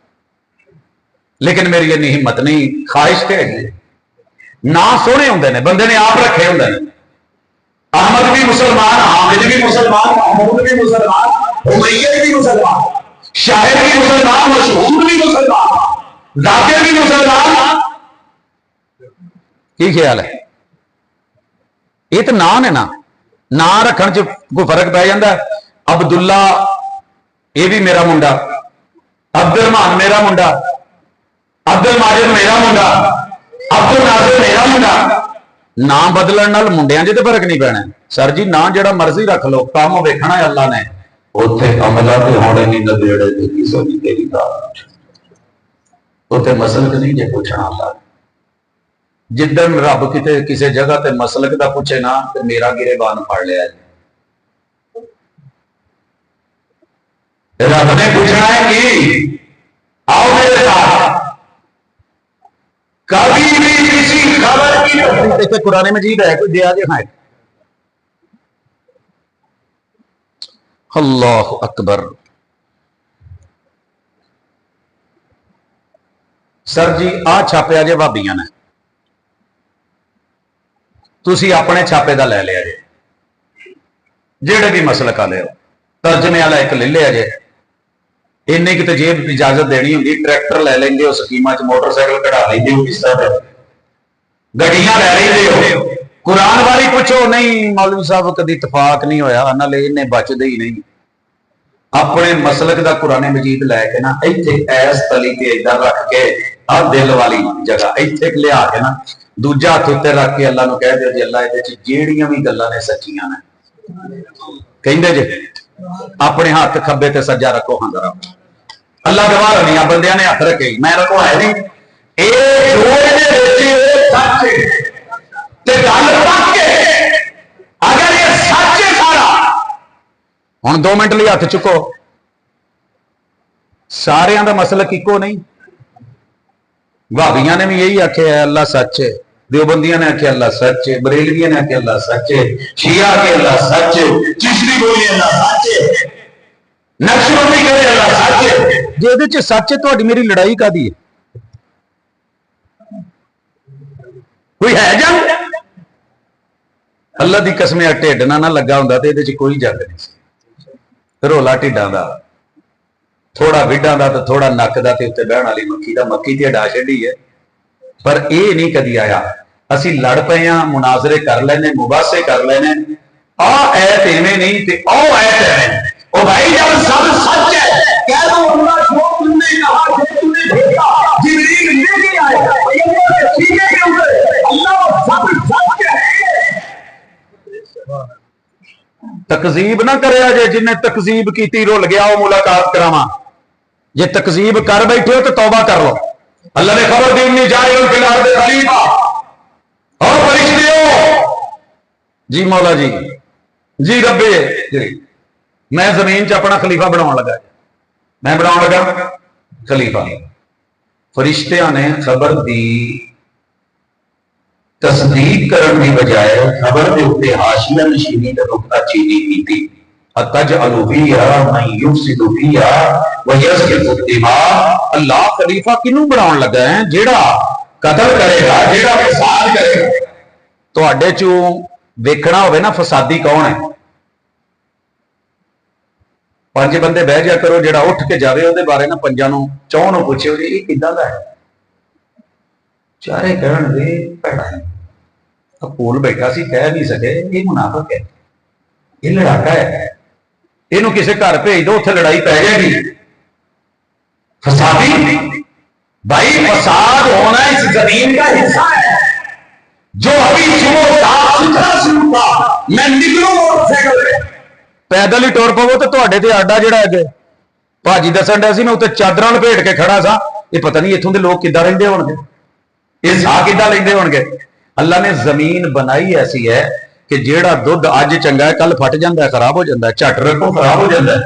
लेकिन मेरी इन्नी हिम्मत नहीं, ख्वाहिश तो है। ना सोहने होंगे ने, बंदे ने आप रखे होंगे ने। अहमद भी मुसलमान, हामिद भी मुसलमान, महमूद भी मुसलमान, उमैयद भी मुसलमान, शाहिद भी मुसलमान, मशहूर भी मुसलमान, जाकिर भी मुसलमान। की ख्याल है? ये तो नाम है ना, ना रखने च कोई फर्क पै जाता है। अब्दुल्ला ये भी मेरा मुंडा, अब्दुल रहमान मेरा मुंडा, अब्दुल माजिद मेरा मुंडा, अब्दुल नासिर मेरा मुंडा। नाम बदलने नाल मुंडियां च तो फर्क नहीं पैना। सर जी ना जेड़ा मर्जी रख लो, काम वेखना है अल्लाह ने। उत्थे अमला ते होने नहीं नबेड़े ते किसी भी तेरी दात उत्थे मसलक नहीं जे पूछना अल्लाह। जिदन रब किते किसी जगह ते मसलक दा पूछे ना तो मेरा गिरेबान फड़ लिया। रब ने पूछना है कि आओ मेरे साथ, कभी भी किसी खबर की देखो कुरान मजीद है, कोई दिया दिखाए। अल्लाह अकबर। सर जी आ छापिया जे भाबियां ने, तुसी अपने छापे का लै लिया जे, जेड़े भी मसलक वाले हो तर्जमे वाला एक ले लिया जे। इन्नी कि जेब इजाजत देनी होंगी, ट्रैक्टर लै लेंगे हो स्कीमां च, मोटरसाइकिल कढ़ा लेंगे हो, किस तरह गड्डियां लै लेंगे हो। कुरान वाली पूछो नहीं मौलवी साहब कभी इतफाक नहीं होया, नाले इन्हें बचते ही नहीं। अपने मसलक का कुरान मजीद लैके ना इत्थे ऐस तली ते इधर रख के आ दिल वाली जगह इत्थे लिया के ना दूजा हथ उत्ते रख के अल्लाह नूं कह दे जी अल्लाह इहदे च जेड़ियां भी गल्लां ने सच्चियां ने। कहंदे जे अपने हाथ खब्बे ते सज्जा रखो, हाँ जरा अल्लाह गवाह नहीं, आ बंदियां ने हथ रखे, मैं रखो है नहीं। ये जो सच ते गल पक के अगर ये सच है सारा, हुण 2 मिनट लिए हथ चुको। सारियां दा मसलक इको नहीं। भाभियां ने भी यही आख्या अल्लाह सच है, देवबंदियां ने आख्या अल्लाह सच है, बरेलवियां ने आख्या अल्लाह सच है, शिया के अल्लाह सच है, चिश्ती बोली अल्लाह सच है, नक्शबंदी करे अल्लाह सच है। जेदे च सच है तुहाडी मेरी लड़ाई कादी है? कोई है जंग? अल्लाह दी कसम ढिड ना लगा हुंदा ते इहदे च कोई जंग नहीं सी। रोला ढिडां दा, थोड़ा विडां दा ते थोड़ा नक दा ते उत्ते बहण वाली मक्खी दा, मक्खी ते अडा छड्डी है। पर यह नहीं कदी आया असी लड़ पे हाँ, मुनाजरे कर लेने, मुबासे कर लेने, आ ऐत इवें नहीं ते ओ ऐत है। ओ भाई जब सब सच है कह दो अल्लाह जो तुमने कहा, जो तुमने भेजा, जिब्रील लेके आया, ये सीधे के ऊपर अल्लाह सब सच है। तकजीब ना करे जे, जिन्हें तकजीब की रुल गया वो मुलाकात करावा। जे तकजीब कर बैठे हो तो तौबा कर लो। अल्लाह ने खबर दी नहीं जाए खलीफा और फरिश्ते हो जी, मौला जी जी रब्बे जी, मैं जमीन च अपना खलीफा बनाने लगा, मैं बनाने लगा खलीफा। फरिश्तियां ने खबर दी, तस्दीक करने की बजाय खबर के उत्ते हाशिया नशीनी ते नुक्ता चीनी की। अल्लाह खलीफा किनू बनाने लगा है? जेड़ा कतल करेगा, जेड़ा फसाद करेगा। तुहाडे चों वेखना होवे ना फसादी कौन है? 5 बंदे बह जा करो, जेड़ा उठ के जावे उहदे बारे ना 5 नूं 4 नूं पुछिओ जी ये किदां दा है, चारे कहणगे भैड़ा है, कोल बैठा सी कह नहीं सके ये मुनाफिक है, ये लड़ाका है, इनू किसी घर भेज दो उत्थे लड़ाई पै जाएगी। फसादी भाई, फसाद होना इस जमीन का हिस्सा है। जो अभी सुबह साफ सुथरा शुरू था, मैं निकलूं मोटरसाइकिल पे, पैदल ही टुर पवो तो तुहाडे ते आडा जिहड़ा है भाजी दसन डा सी, मैं उत्ते चादरां लपेट के खड़ा सा। ये पता नहीं इत्थों दे लोग किद्दां रहिंदे होणगे, ये साह किद्दां लैंदे होणगे। अल्लाह ने जमीन बनाई ऐसी है कि जेड़ा दुध अज चंगा है कल फट जाता है, खराब हो जाता है, झट रखो खराब हो जाता है।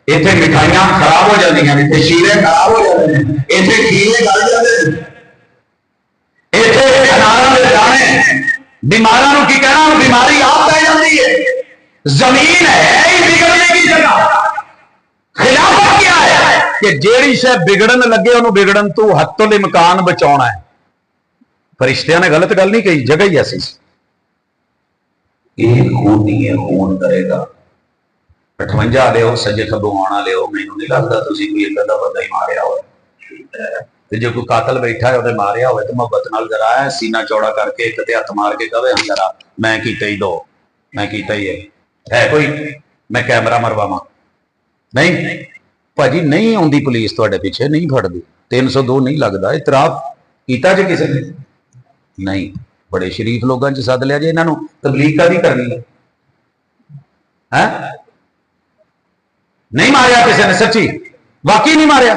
इत्थे मिठाइयां खराब हो जांदियां ने, इत्थे शीरे खराब हो जाते हैं, इत्थे खीरे गल जाते हैं, इत्थे अनारां दे दाने बीमारां नूं की कहना, बीमारी आप पै जाती है। जमीन है ही बिगड़ने की जगह। खिलाफत क्या है कि जेड़ी शे बिगड़न लगे उन्होंने बिगड़न तो हत्तुल इमकान बचाना है। फरिश्तियां ने गलत गल नहीं कही, जगह ही ऐसी। एक खून नहीं है, खून करेगा 58 लियो, सज्जे खब्बों आना लियो, मैनू नहीं लगता तुसीं कोई एक अद्धा बंदा ही मारिया हो। जो कोई कातल बैठा है उन्हें मारिया हो तो मुहब्बत नाल जरा सीना चौड़ा करके एक ते हथ मार के कहे हम जरा मैं कीता ही दो, मैं कीता ही है कोई मैं कैमरा मरवावा? नहीं भाजी, नहीं आउंदी पुलिस तुहाडे पिछे, नहीं फड़दी, 302 नहीं लगता। इतराफ कीता जे किसी ने नहीं, बड़े शरीफ लोगों च सद लिया जे, इन्हां नूं तबलीग कादी करनी है? नहीं मारिया किसी ने, सच्ची वाकई नहीं मारिया।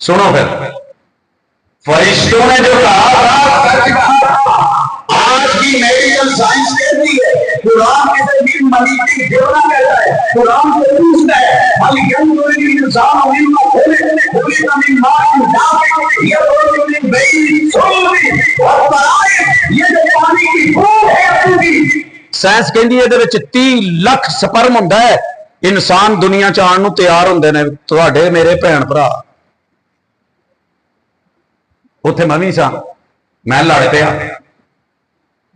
सुनो फिर, फरिश्तों ने जो कहा सच कहा। आज की मेडिकल साइंस कहती है, कुरान किसी भी मरीज की जोड़ा कहता है, कुरान से पूछता है हल यंजुरी इंसान और इल्मा खोले खोले का नहीं मार जाके ये रोज में बेई सोली और पराए, ये जो पानी की बूंद है पूरी साइंस कहती है ਇਹਦੇ ਵਿੱਚ 30 ਲੱਖ ਸਪਰਮ ਹੁੰਦਾ ਹੈ। इंसान दुनिया च आने तैयार होंगे ने, तुहाडे मेरे भैन भरा। उत्थे मैं भी सा, मैं लड़ पिया,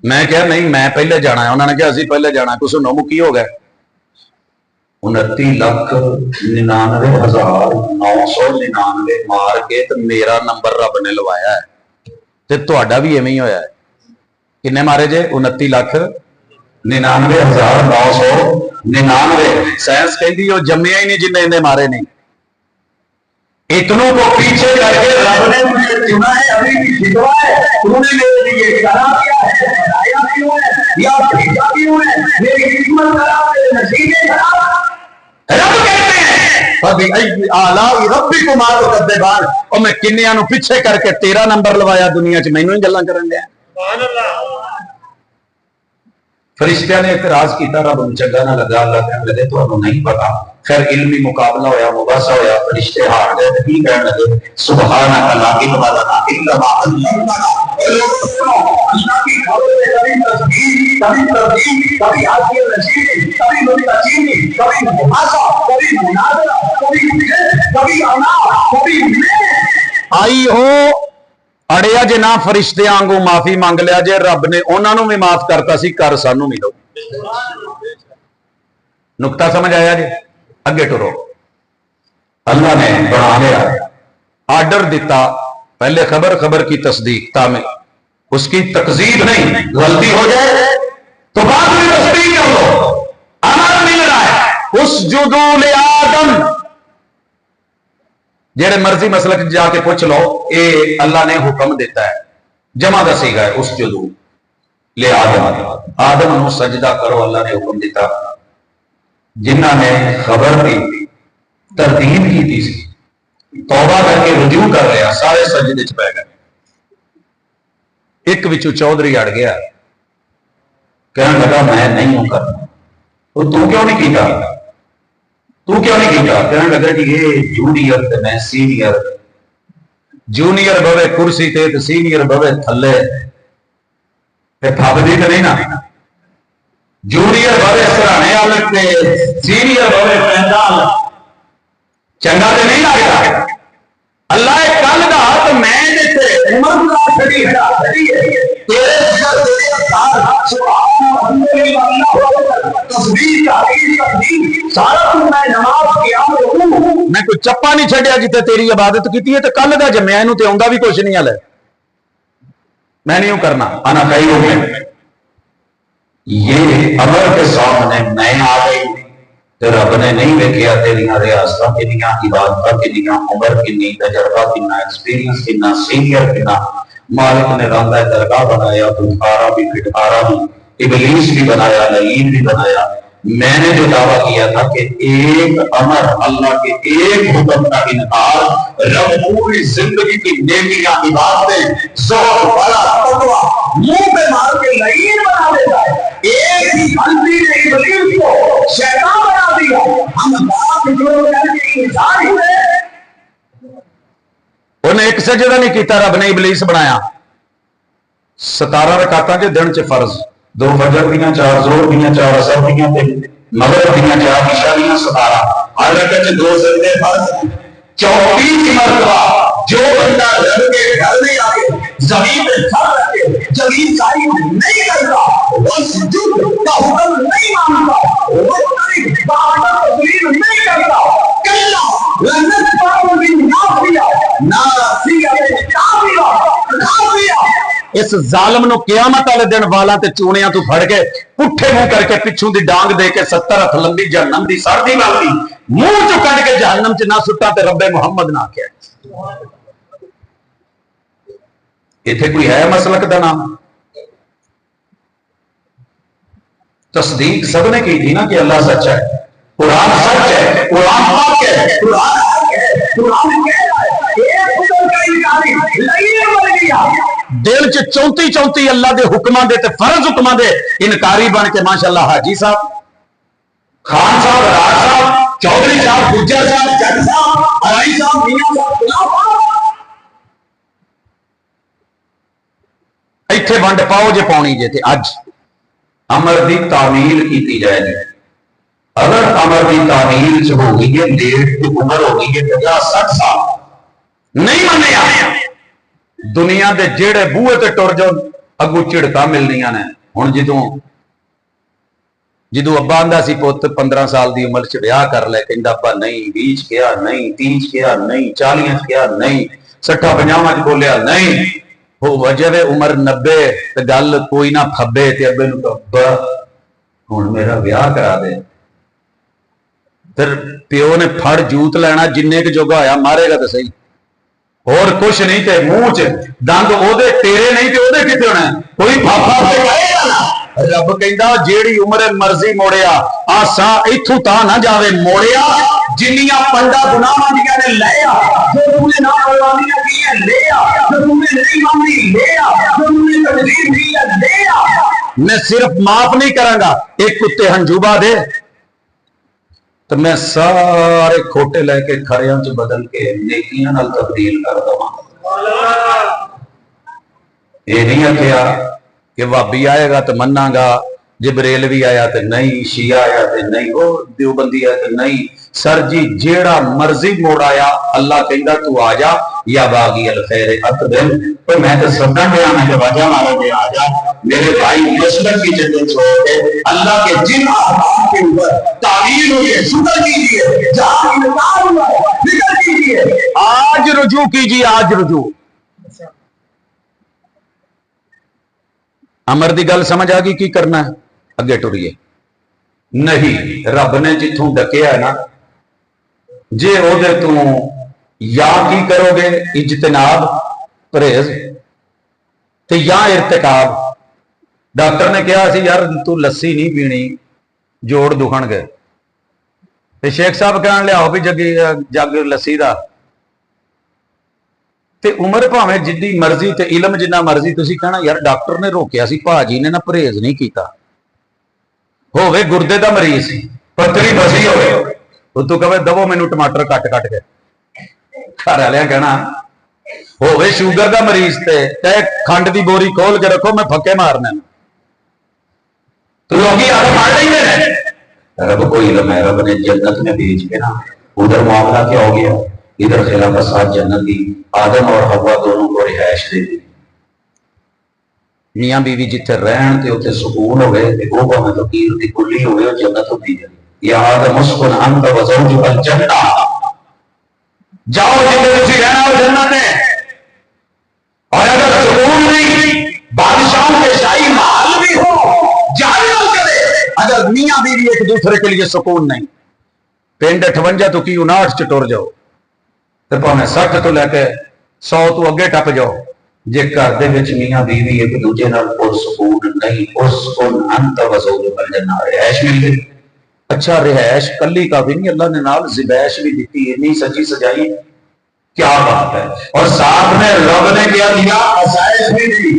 मैं क्या नहीं मैं पहले जाना है, उन्होंने कहा असीं पहले जाना, कुछ नौ मुखी हो गए। 29,99,999 मार के तो मेरा नंबर रब ने लवाया है, ते तुहाडा भी इवें ही होया है। किन्ने मारे जे? 29,99,999। साइंस कहती है जम्मिया ही नहीं जिन्हें इन्हें मारे नहीं। इतनों को पीछे करके रब ने मुझे चुना है, अभी भी खिंचवा है, तूने मेरे लिए करा दिया है, बनाया क्यों है या भेजा क्यों है, मेरी किस्मत खराब है, नसीबें खराब। रब कहते हैं मैं किन्नियां नूं पिछे करके 13 नंबर लवाया दुनिया च, मैनूं ही गल्लां करन दिया। फरिश्तियां ने इतराज किया, रब नूं चंगा ना लगा। अल्लाह कहन लगे तुहानूं नहीं पता। फिर इल्मी मुकाबला होया, मुबासा होया, फरिश्ते हार गए ते की कहन लगे सुबहानक ला इल्मा लना इल्ला मा अल्लमतना। अल्लाह की खबर में कभी तस्बीह, कभी तरदीद, कभी आसिया नशीद, कभी मुताजीनी, कभी मुहासा, कभी मुनाजरा, कभी अना, कभी आई हो अड़िया जे ना फरिश्ते आंगू माफी मांग लिया जे, रब ने उन्होंने भी माफ करता सी, कर सानू मिलो। नुकता समझ आया जी? अगे टुरो। अल्लाह ने बना लिया, आर्डर दिता, पहले खबर खबर की तस्दीक, तामें उसकी तकजीब नहीं, गलती हो जाए तो बाद में तस्दीक कर लो। अमर मिल रहा है उस जुदूल आदम, जेड़े मर्जी मसलक जाके पूछ लो, ये अल्लाह ने हुक्म देता है, जमा दसीगा है उस जुदू ले आदम, आदम नूं सजदा करो, अल्लाह ने हुक्म दिता। जिन्हां ने खबर दी, तरतीब की थी, तौबा करके रुजू कर रहा, सारे सजदे च पै गए। एक विचों चौधरी अड़ गया, कहने लगा मैं नहीं हूं करना। तो तू क्यों नहीं कीता? तू क्यों नहीं कीता? कहने लगा जी ये जूनियर ते मैं सीनियर, जूनियर बवे कुर्सी ते सीनियर बवे थले, फबदी तो नहीं ना। जूनियर बवे सराने अलग ते सीनियर बवे पैंदाल, चंगा तो नहीं लगता। अल्लाह कल का तो मैं देते उमर बुला खड़ी है, तेरे सिर तेरे सार सुभान अल्लाह तस्बीह तारीफ सारा तू मैं नमाज क़याम मैं कोई चप्पा नहीं छड्या जिते तेरी इबादत की है। तो कल का जम्या इनू ते आउंदा भी कुछ नहीं हले, मैं नहीं करना। आना कई हो गए, ये अमर के सामने मैं आ गई तो रब ने नहीं वेखिया तेरिया रियासत किनिया, इबादत किनिया, उम्र किन्नी, तजर्बा किन्ना, एक्सपीरियंस किन्ना, सीनियर किन्ना। मालिक ने रांदा दरगाह बनाया, तुखारा भी, फिटकारा भी, इबलीस भी बनाया, लईन भी बनाया। मैंने जो दावा किया था कि एक अमर, अल्लाह के एक हुक्म का इनकार, रब पूरी जिंदगी की नेकियां, इबादतें, ज़ोर, बड़ा, तकवा मुंह पे मार के लईन बना देता है। एक ही गलती ने इबलीस को शैतान बना दिया। हम बात जो करके इंसान हुए, उन्हें एक सजदा नहीं किया, रब ने इबलीस बनाया। 17 रकातां के दिन च फर्ज, 2 फजर दियां, 4 जोर दियां, 4 असर दियां, मगरिब दियां, 4 इशा दियां, 17 हर रकअत च 2 सजदे फर्ज। 34 मरतबा जो बंदा रब के घर में आके जमीन पे सर रखे, जमीन सारी नहीं करता, वो सुजूद का हुक्म नहीं मानता, वो तरीक का हुक्म तस्लीम नहीं करता, कल्ला लन्नत पाओ बिन नाफिया, नाफिया में काफिया, काफिया। इस जालिम नु क़यामत वाले दिन वाला ते चूणियां तू फड़ के पुट्ठे मुंह करके पिछू दी डांग दे के 70 हथ लंबी जहन्नम दी सर्दी वाली मुंह चो कट के जहन्नम च ना सुट्टा ते रब्बे मुहम्मद ना आख्या। इथे कोई है मसलक दा नाम? तस्दीक सबने की थी ना कि अल्लाह सच्चा है, कुरान सच है, कुरान हक है, कुरान हक है, कुरान कह रहा है एक खुदा का इनकारी लईन बन गया। दिल च 34 अल्लाह दे हुक्मां दे ते फर्ज हुक्मां दे इनकारी बन के माशाअल्लाह हाजी साहब, खान साहब, राज साहब, चौधरी साहब, गुज्जर साहब, जज साहब, अराई साहब, मियां साहब, इत्थे वंड पाओ जे पाउणी जे। ते अज अमर दी तामील की जाएगी। अगर अमर की तामील च हो गई है लेट, उम्र हो गई है 50-60 साल, नहीं मन्निया, दुनिया दे जेड़े बूहे ते टुर जाओ अगू झिड़का मिलनियां ने। हुण जदों अब्बा आंदा सी पुत्त 15 साल की उम्र च ब्याह कर ले, कहंदा अब्बा नहीं, 20 किया नहीं, 30 किया नहीं, 40 किया नहीं, 60-50 च बोलिया नहीं, हो वजह उम्र 90 ते गल कोई ना फब्बे ते अब्बे नूं अब्बा हुण मेरा ब्याह करा दे। फिर प्यो ने फड़ जूत लेना, जिन्ने क जोगा होया मारेगा तो सही, और कुछ नहीं। ते मुंह च दंद ओदे तेरे नहीं ते ओदे किथे होना, कोई फाफा ते कहेगा ना रब कहता जेड़ी उम्र मर्जी मोड़िया आसा इथों ता ना जावे मोड़िया जिन्नियां पंडा गुनाहां दियां ने ले आ जो तूने ना करवानियां की है ले आ जो तूने नहीं मानी ले आ जो तूने तकदीर दी है ले आ मैं सिर्फ माफ नहीं करांगा एक कुत्ते हंजूबा दे तो मैं सारे खोटे लेके खड़ियां च बदल के नेकियां नाल तब्दील कर दवां ये नहीं आखिया कि भाभी आएगा तो मनांगा जिब्रेल भी आया तो नहीं शिया आया तो नहीं वो देवबंदी आया तो नहीं सर जी जेड़ा मर्जी मोड़ आया अल्लाह कहता तू आ जा या बागी अल खैर अकदम तो मैं तो सबका गया मैं वजह मारा गया आ जा मेरे भाई मसलक की जन्नत छोड़ के अल्लाह के जिन अहकाम के ऊपर तावील हुई है शुक्र कीजिए जहां इनकार हुआ है फिक्र कीजिए आज रुजू कीजिए आज रुजू अमर दी गल समझ आ गई की करना है अगे टुरिए नहीं रब ने जिथों डकिया ना जे ओदे तू या की करोगे इजतनाब परहेज ते या इरतिकाब डॉक्टर ने कहा सी यार तू लस्सी नहीं पीनी जोड़ दुखण गए ते शेख साहब कहन लियाओ भी जग लस्सी दा ते उम्र भावें जिद्दी मर्जी ते इलम जिन्ना मर्जी तुसी कहना यार डॉक्टर ने रोकिया सी भाजी ने ना परहेज नहीं कीता होवे गुर्दे दा मरीज सी पतली बसी होवे तू कहे दवो मैनू टमाटर कट कट के घर वाले कहना होवे शुगर दा मरीज ते खंड दी बोरी खोल के रखो मैं फक्के मारने तो लोग मार लेंगे रब को इलम है रब ने जन्नत में भेज के ना उधर मामला क्या हो गया इधर खिला फसाद जन्नत दी आदम और हवा दोनों को रिहाइश दे दी मियां बीवी जिथे रहन ते उथे सुकून होवे ते वो भावें फकीर दी कुल्ली होवे और जन्नत होती है या आदम मुस्कुन अंत व ज़ौजुल जन्नत जाओ जिथे तुसी रहना हो जन्नत है और अगर सुकून नहीं बादशाह के शाही महल भी हो जान करे अगर मियां बीवी एक दूसरे के लिए सुकून नहीं पिंड 58 तो की 59 च टुर जाओ ते भावें 60 तो लैके 100 तो अगे टप जाओ जे घर दे विच मियां बीवी एक दूजे नाल पुरसकून नहीं उसकुन अंत व ज़ौजुल जन्नत रिहाइश मिल गई अच्छा रिहाइश कली का भी नहीं अल्लाह ने नाल ज़िबैश भी दी इतनी सजी सजाई क्या बात है और साथ में रब ने क्या दिया आसाइश भी दी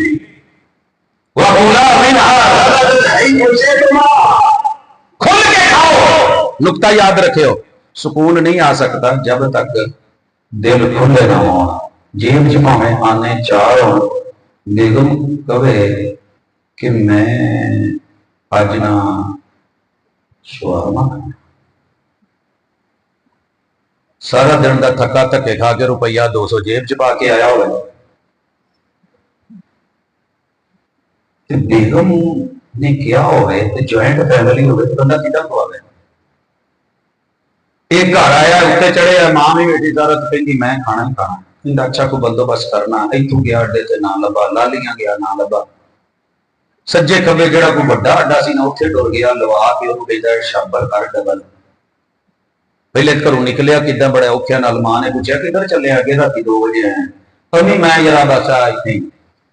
वकुला मिनहा रज़क़न खुल के खाओ नुक्ता याद रखियो सुकून नहीं आ सकता जब तक दिल खुले ना हो जेब च भावें आने चार हो बेगम कहे कि मैं अज ना सुहामा सारा दिन का थका धक्के खा के रुपया 200 जेब च पा के आया हो बेगम ने क्या हो ज्वाइंट फैमिली हो बंदा कितना खुआवे एक घर आया उत्ते चढ़े मां भी बेटी सारा कहती मैं खाना ही खाना इंदा अच्छा कोई बंदोबस्त करना इतों गया अड्डे ते ना लभा लालियां गया ना लभा सज्जे खबे जेड़ा कोई बड़ा अड्डा सी ना उत्थे टुर गया लवा के ओनू कहदा शाबर कर डबल पहले घरों निकलिया किदा बड़े औखिया नाल मां ने पूछा किधर चले आगे राती 2 बजे आए तो नहीं मैं जरा बस इतने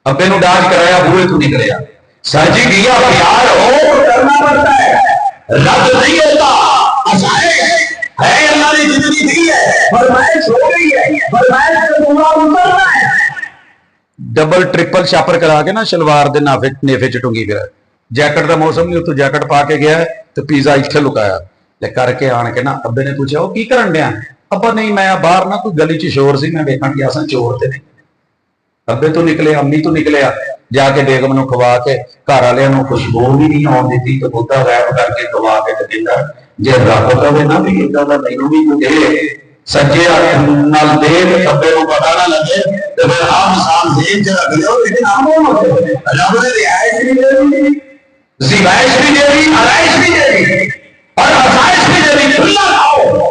अब्बे नू डाज कराया बूहे तू निकलिया सर जी दिया प्यार हो तो करना पड़ता है रद्द नहीं होता है अल्लाह ने जिंदगी दी है फरमाइश हो गई है फरमाइश से पूरा उतरना है डबल ट्रिपल छापर करा के ना शलवार दे नाफे नेफे च टुंगी फिर जैकेट का मौसम नहीं उतो जैकेट पा के गया तो पिज़्ज़ा इत्थे लुकाया ते करके आन के ना अब्बे ने पूछा वो की करन दिया अब्बा नहीं मैं बाहर ना कोई गली च शोर सी मैं देखण गया सा चोर ते नहीं अब्बे तो निकले अम्मी तो निकले जाके बेगम नूं खवा के घर वालियां नूं खुशबू भी नहीं आउण दित्ती ते बुद्धा गैब करके खवा के ते कहंदा जे रब कहे ना भी इदां दा मैनूं भी कोई दे सज्जे नाल दे ते खब्बे नूं पता ना लगे ते फिर आ मिसाल जेब च रख लियो इहदे नाम हो रब ने रियायत भी दे दी ज़िबाइश भी दे दी आराइश भी दे दी और आसाइश भी दे दी खुला खाओ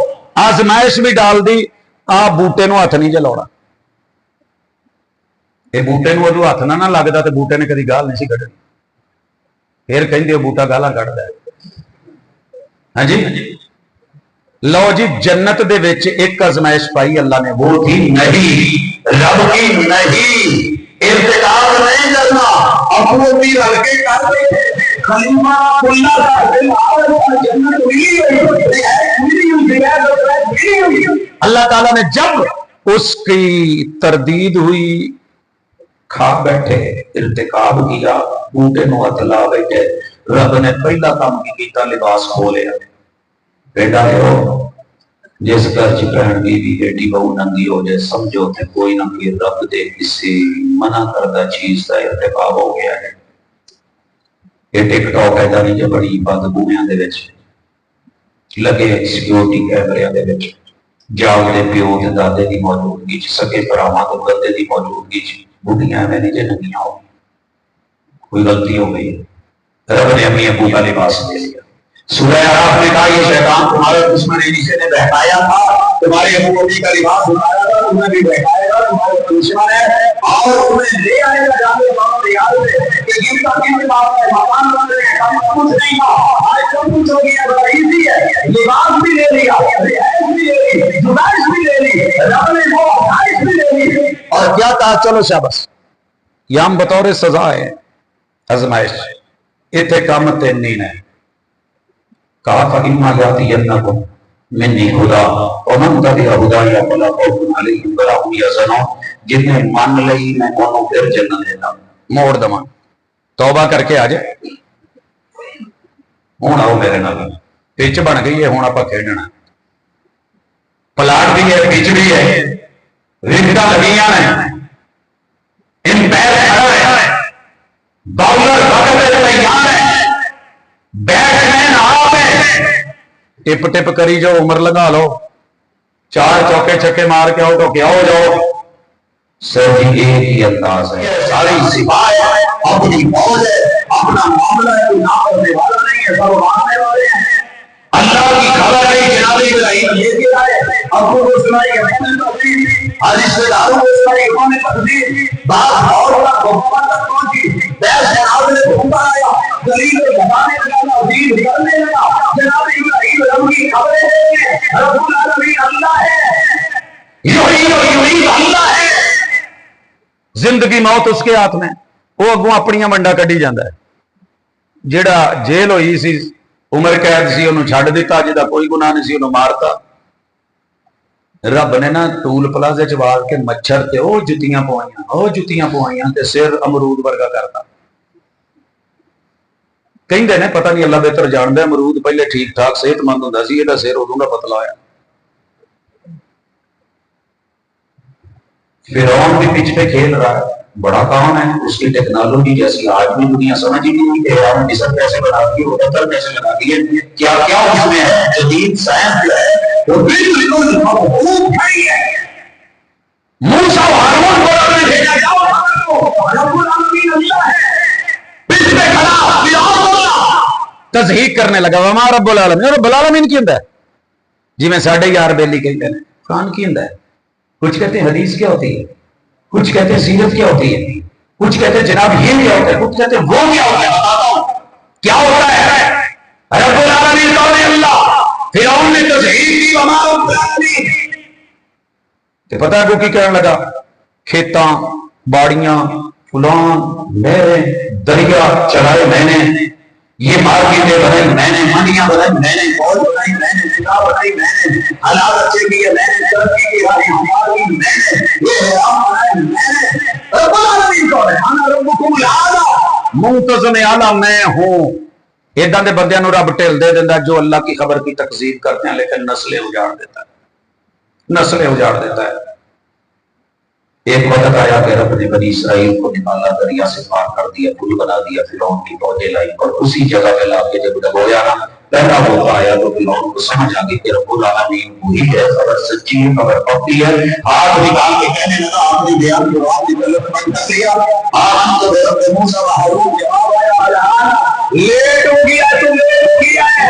आजमाइश भी डाल दी आ बूटे नूं हथ नहीं जलाउणा ये बूटे नूं उदों हथ ना लगदा ते बूटे ने कदी गाल नहीं सी कढनी फिर कहिंदे बूटा गालां कढदा है हाँ जी लो जी जन्नत दे विच एक आजमाइश पाई अल्लाह ने वो थी नहीं रब की नहीं इर्तिकाब नहीं करना अपनों भी हल्के कर खलीफा खुल्ला था जन्नत मिली हुई। अल्लाह ताला ने जब उसकी तरदीद हुई, खा बैठे, इर्तिकाब किया, बूटे नु हथ ला बैठे, रब ने पहला काम की कीता, लिबास खो लिया। बेटा हो जिस घर च भैन बीवी बेटी बहू नंगी हो जाए, समझो थे कोई ना कोई रब दे किसी मना करदा चीज का इर्तिकाब हो गया है। ये टिकटॉक है नहीं जो बड़ी बदबूइयां दे विच लगे सिक्योरिटी कैमरिया दे विच जागदे प्यो ते दादे की मौजूदगी च, सगे भरावां ते बंदे की मौजूदगी च बुढ़ियां एवं नहीं जे नंगियां हो, कोई गलती हो गई, रब ने अपनी अबू का लिबास दे लिया। सूरह आराफ ने कहा ये शैतान तुम्हारे दुश्मन नीचे ने बहकाया था, तुम्हारे अबू अबी का लिबास उतारा था, तुम्हें भी बहकाएगा, तुम्हारे दुश्मन है और तुम्हें ले आएगा जाने वाले याद है कि गिरता किस बात है, मकान बन रहे हैं, हम कुछ नहीं था, आज सब कुछ हो गया, बड़ा इजी है, लिबास भी ले लिया, रियायत भी ले ली, जुदाइश भी ले ली, रब ने वो आइश भी ले ली, और क्या कहा, चलो शाबाश, यह बतौर सजा है, आजमाइश, इतने काम तेन नहीं है। कहा फइम्मा यातियन्नकुम मिन्नी हुदा वमन तबिअ हुदाया फला खौफुन अलैहिम वला हुम यहज़नून, जिन्हें मान लई मैं उन्होंने फिर जन्नत देना, मोड़ दवा, तौबा करके आ जाए, हुण आओ मेरे नाल, पिच बन गई है, हुण आपां खेडना, प्लाट भी है, पिच भी है, विकेटां लगियां ने, एम्पायर खड़ा है, बाउलर बगल में तैयार है, बैट्समैन आप है, टिप टिप करी जो उम्र लगा लो, 4 चौके छक्के मार के आउट हो के आओ जाओ, सिर्फ एक ही अंदाज है, सारी सिवाय अपनी मौज है, अपना मामला है, कोई ना करने वाला नहीं है, सब मानने वाले हैं। अल्लाह की खबर नहीं, जनाब इब्राहिम लेके आए, अबू को सुनाई कि मैंने तकदीर, आज रिश्तेदारों को सुनाई कि मैंने तकदीर, बात और बड़ा गोपा तक पहुंची, बैस जनाब ने ढूंढा आया, गरीब लगाने लगा, दीन करने लगा, जनाब इब्राहिम रब की खबरें देंगे, रब्बुल आलमीन अल्लाह है, यूं अल्लाह है, जिंदगी मौत उसके हाथ में, वो अगों अपनी वंडा कढ़ी जाता है, जेड़ा जेल हुई सी उम्र कैद सी उन्होंने छड्ड दिता, जिहदा कोई गुनाह नहीं सी उन्होंने मारता। रब ने ना टूल प्लाजे च वाल के मच्छर ते ओ जुत्तियां पवाइयां ते सिर अमरूद वर्गा करता। कहंदे ने पता नहीं अल्लाह बेहतर जानदा, अमरूद पहले ठीक ठाक सेहतमंद हुंदा सी, इहदा सिर उदों दा पतला होया। फिरौन भी पिच पे खेल रहा है, बड़ा काम है, उसकी टेक्नोलॉजी जैसी आज भी दुनिया समझ ही नहीं कि हम मिस्र कैसे बनाती है, पत्थर कैसे लगाती है, क्या क्या उसमें है, जदीद साइंस जो है वो बिल्कुल मौजूद है। मूसा हारून को रब ने भेजा, जाओ रब्बुल आलमीन अल्लाह है, पिच पे खड़ा फिरौन बोला, तज़हीक करने लगा, वमा रब्बुल आलमीन, रब्बुल आलमीन की हुंदा है, जिवें साडे यार बेली कहते हैं, कुरान की हुंदा है, कुछ कहते हैं हदीस क्या होती है, कुछ कहते हैं सीरत क्या होती है, कुछ कहते हैं जनाब ये क्या होता है, कुछ कहते हैं वो क्या होता है, बताता हूं क्या होता है। रब्बुल आलमीन कौन है? अल्लाह। फिरौन ने तज़हीक की, वमा रब्बुल आलमीन, ते पता है की कहने लगा, खेतां बाड़ियां फुलान नहरें दरिया चलाए मैंने, ये मार्केटें बनाई मैंने, मंडियां बनाई मैंने, फौज बनाई मैंने, निकाह बनाई मैंने, हलाल अच्छे किए मैंने, तरक्की की राह हमारी मैंने, ये हम बनाए मैंने। रब्बुल आलमीन कौन है? अना रब्बुकुमुल आला, मुंतज़िम आला मैं हूं। इदां दे बंदियां नूं रब ढिल दे दिंदा जो अल्लाह की खबर की तकज़ीब करते हैं, लेकिन नस्लें उजाड़ देता है, नस्लें उजाड़ देता है। एक वक्त आया कि रब ने बनी इसराइल को निकाला, दरिया से पार कर दिया, पुल बना दिया, फिरौन की फौजें लाई, और उसी जगह पे लाके जब डबोया ना, पहला मौका आया तो फिरौन को समझ आ गई कि रब्बुल आलमीन वही है, खबर सच्ची है, खबर पक्की है। हाथ निकाल के कहने लगा, आपने बयान को आपने गलत बंद कर दिया, आप तो रब मूसा व हारून जवाब आया, लेट हो गया, तुम लेट हो गया है।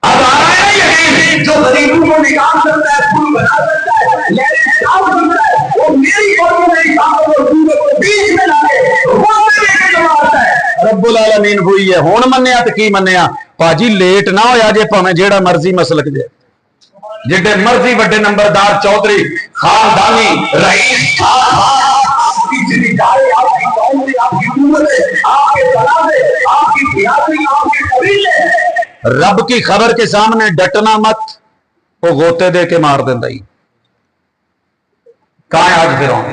अब आ रहा है यकीन, जो गरीबों को निकाल सकता है, पुल बना सकता है, लेकिन काम करता है, वो मेरी फौजों में काम को दूसरे को बीच में लाके वो मेरे को मारता है। रब्बुल आलमीन हुई है, हुण मन्निया ते की मन्निया, भाजी लेट ना होया जे, भावें जेड़ा मर्जी मसलक जे, जिड्डे मर्जी वड्डे नंबरदार चौधरी खानदानी रईस आपकी जिम्मेदारी, आपकी कौम से, आपकी हुकूमत है, आपके तनाज़े, रब की खबर के सामने डटना मत, वो गोते दे के मार देता ही। कहां है आज फिरौन?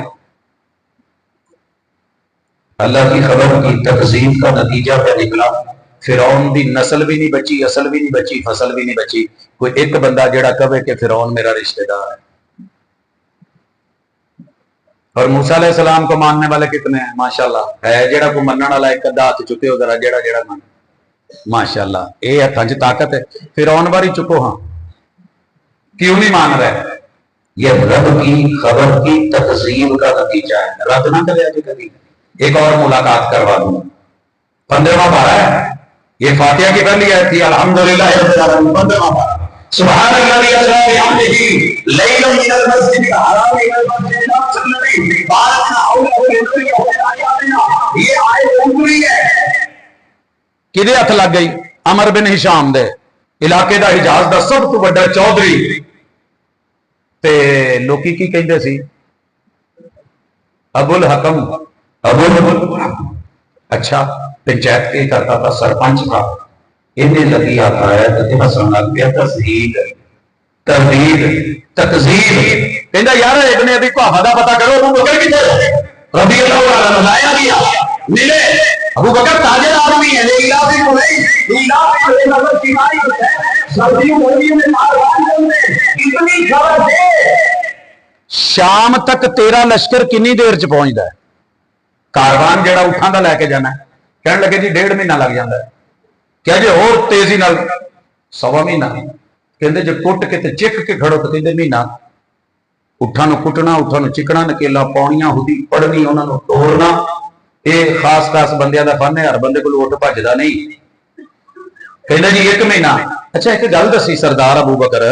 अल्लाह की खबर की तकसीम का नतीजा क्या निकला? फिरौन की नस्ल भी नहीं बची, असल भी नहीं बची, फसल भी नहीं बची। कोई एक बंदा जेड़ा कहे कि फिरौन मेरा रिश्तेदार है। और मूसा अलैहि सलाम को मानने वाले कितने हैं? माशाल्लाह है जेड़ा को मनने वाला एक अद्धा हाथ चुके हो जरा, जेड़ा जेड़ा मन माशाल्लाह ये हथां च ताकत है। फिरौन बारी चुको, हाँ क्यों नहीं मान रहे? ये रब की खबर की तकसीम का नतीजा है। रब ना करे आज कभी। एक और मुलाकात करवा दूं, 15वां पारा है, ये फातिहा की पहली आयत थी। अल्हम्दुलिल्लाह 15वां पारा। सुभान अल्लाज़ी अस्रा बिअब्दिही लैलन मिनल मस्जिदिल हराम इलल मस्जिदिल अक़सल लज़ी बारकना हौलहु लिनुरियहु मिन आयातिना। ये आयत पूरी है। किदे हथ लग गई? अमर बिन हिशाम दे इलाके दा, हिजाज दा सब तो बड़ा चौधरी। ते लोकी की कहंदे सी? अबुल हकम। अबुल अच्छा पंचायत के करता था, सरपंच था। इन्हें लगी आता है तो हसन लग गया तस्दीक तरदीद तकजीब। कहंदा यार एक ने अभी कहावा दा पता करो, अबू बकर किथे? रबी अल्लाह ताला लाया गया मिले। अबू बकर ताजर आदमी है, इलाही कुरैश इलाही नजर किनारी है, सर्दियों गर्मियों में मारवाड़ में इतनी खबर दे। शाम तक तेरा लश्कर कितनी देर च पहुंचता है? कारवान जेड़ा उठां दा लैके जाना, कहने लगे जी 1.5 महीना लग जाता है। क्या जे होर तेजी नाल 1.25 महीना। कहंदे जे कुट के ते चिक के खड़ो तो कहंदे महीना। उठां नूं कुटना, उठां नूं चिकना, नकेला पाउणियां, हुदी पढ़नी, उन्हां नूं तोड़ना, ये खास खास बंदियां दा फन है। हर बंदे कोल उठ भजदा नहीं। कहंदे जी 1 महीना। अच्छा एक गल दसी सरदार अबू बकर,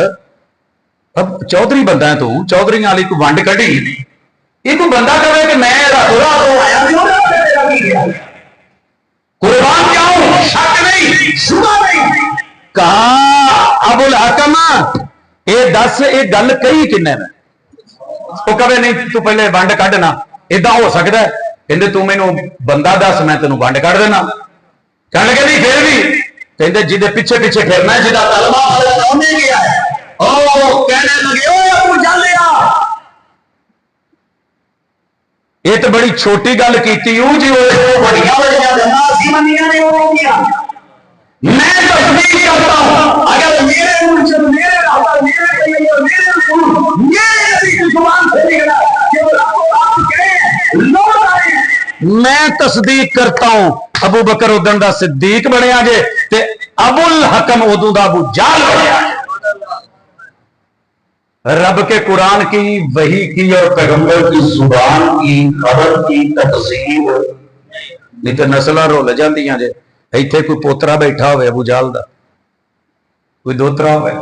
अब चौधरी बंदा है तू, चौधरियां वाली कोई वंड कढ़ी, ये कोई बंदा कहे कि मैं रातों रात आया कुर्बान जाऊं, शक नहीं शुबा नहीं। कहा अबुल हकम ये दस ये गल कही किन्ने ने? वो कहे नहीं तू पहले वंड कढ़ना, इदा हो सकता है? कहते तू मैनू बंदा दस, मैं तेन वंड कढ़ देना। कहने लगे नहीं फिर भी, कहते जिदे पिछे पिछे फिरना है, जिदा तलवा गया है, ओ कहने लगे ओ चल लिया। ये तो बड़ी छोटी गल की जी, मैं तस्दीक करता हूं अगर मेरे मुझे मेरे मैं तस्दीक करता हूं। अबू बकर उदन दा सिद्दीक बनया जे ते अबुल हकम उदों दा अबू जाल बनया। रब के कुरान की, वही की और पैगंबर की जुबान की खबर की तकसीम। नहीं तो नस्ल रुल जांदियां जे। इत्थे कोई पोतरा बैठा होवे अबू जाल दा, कोई दोतरा होवे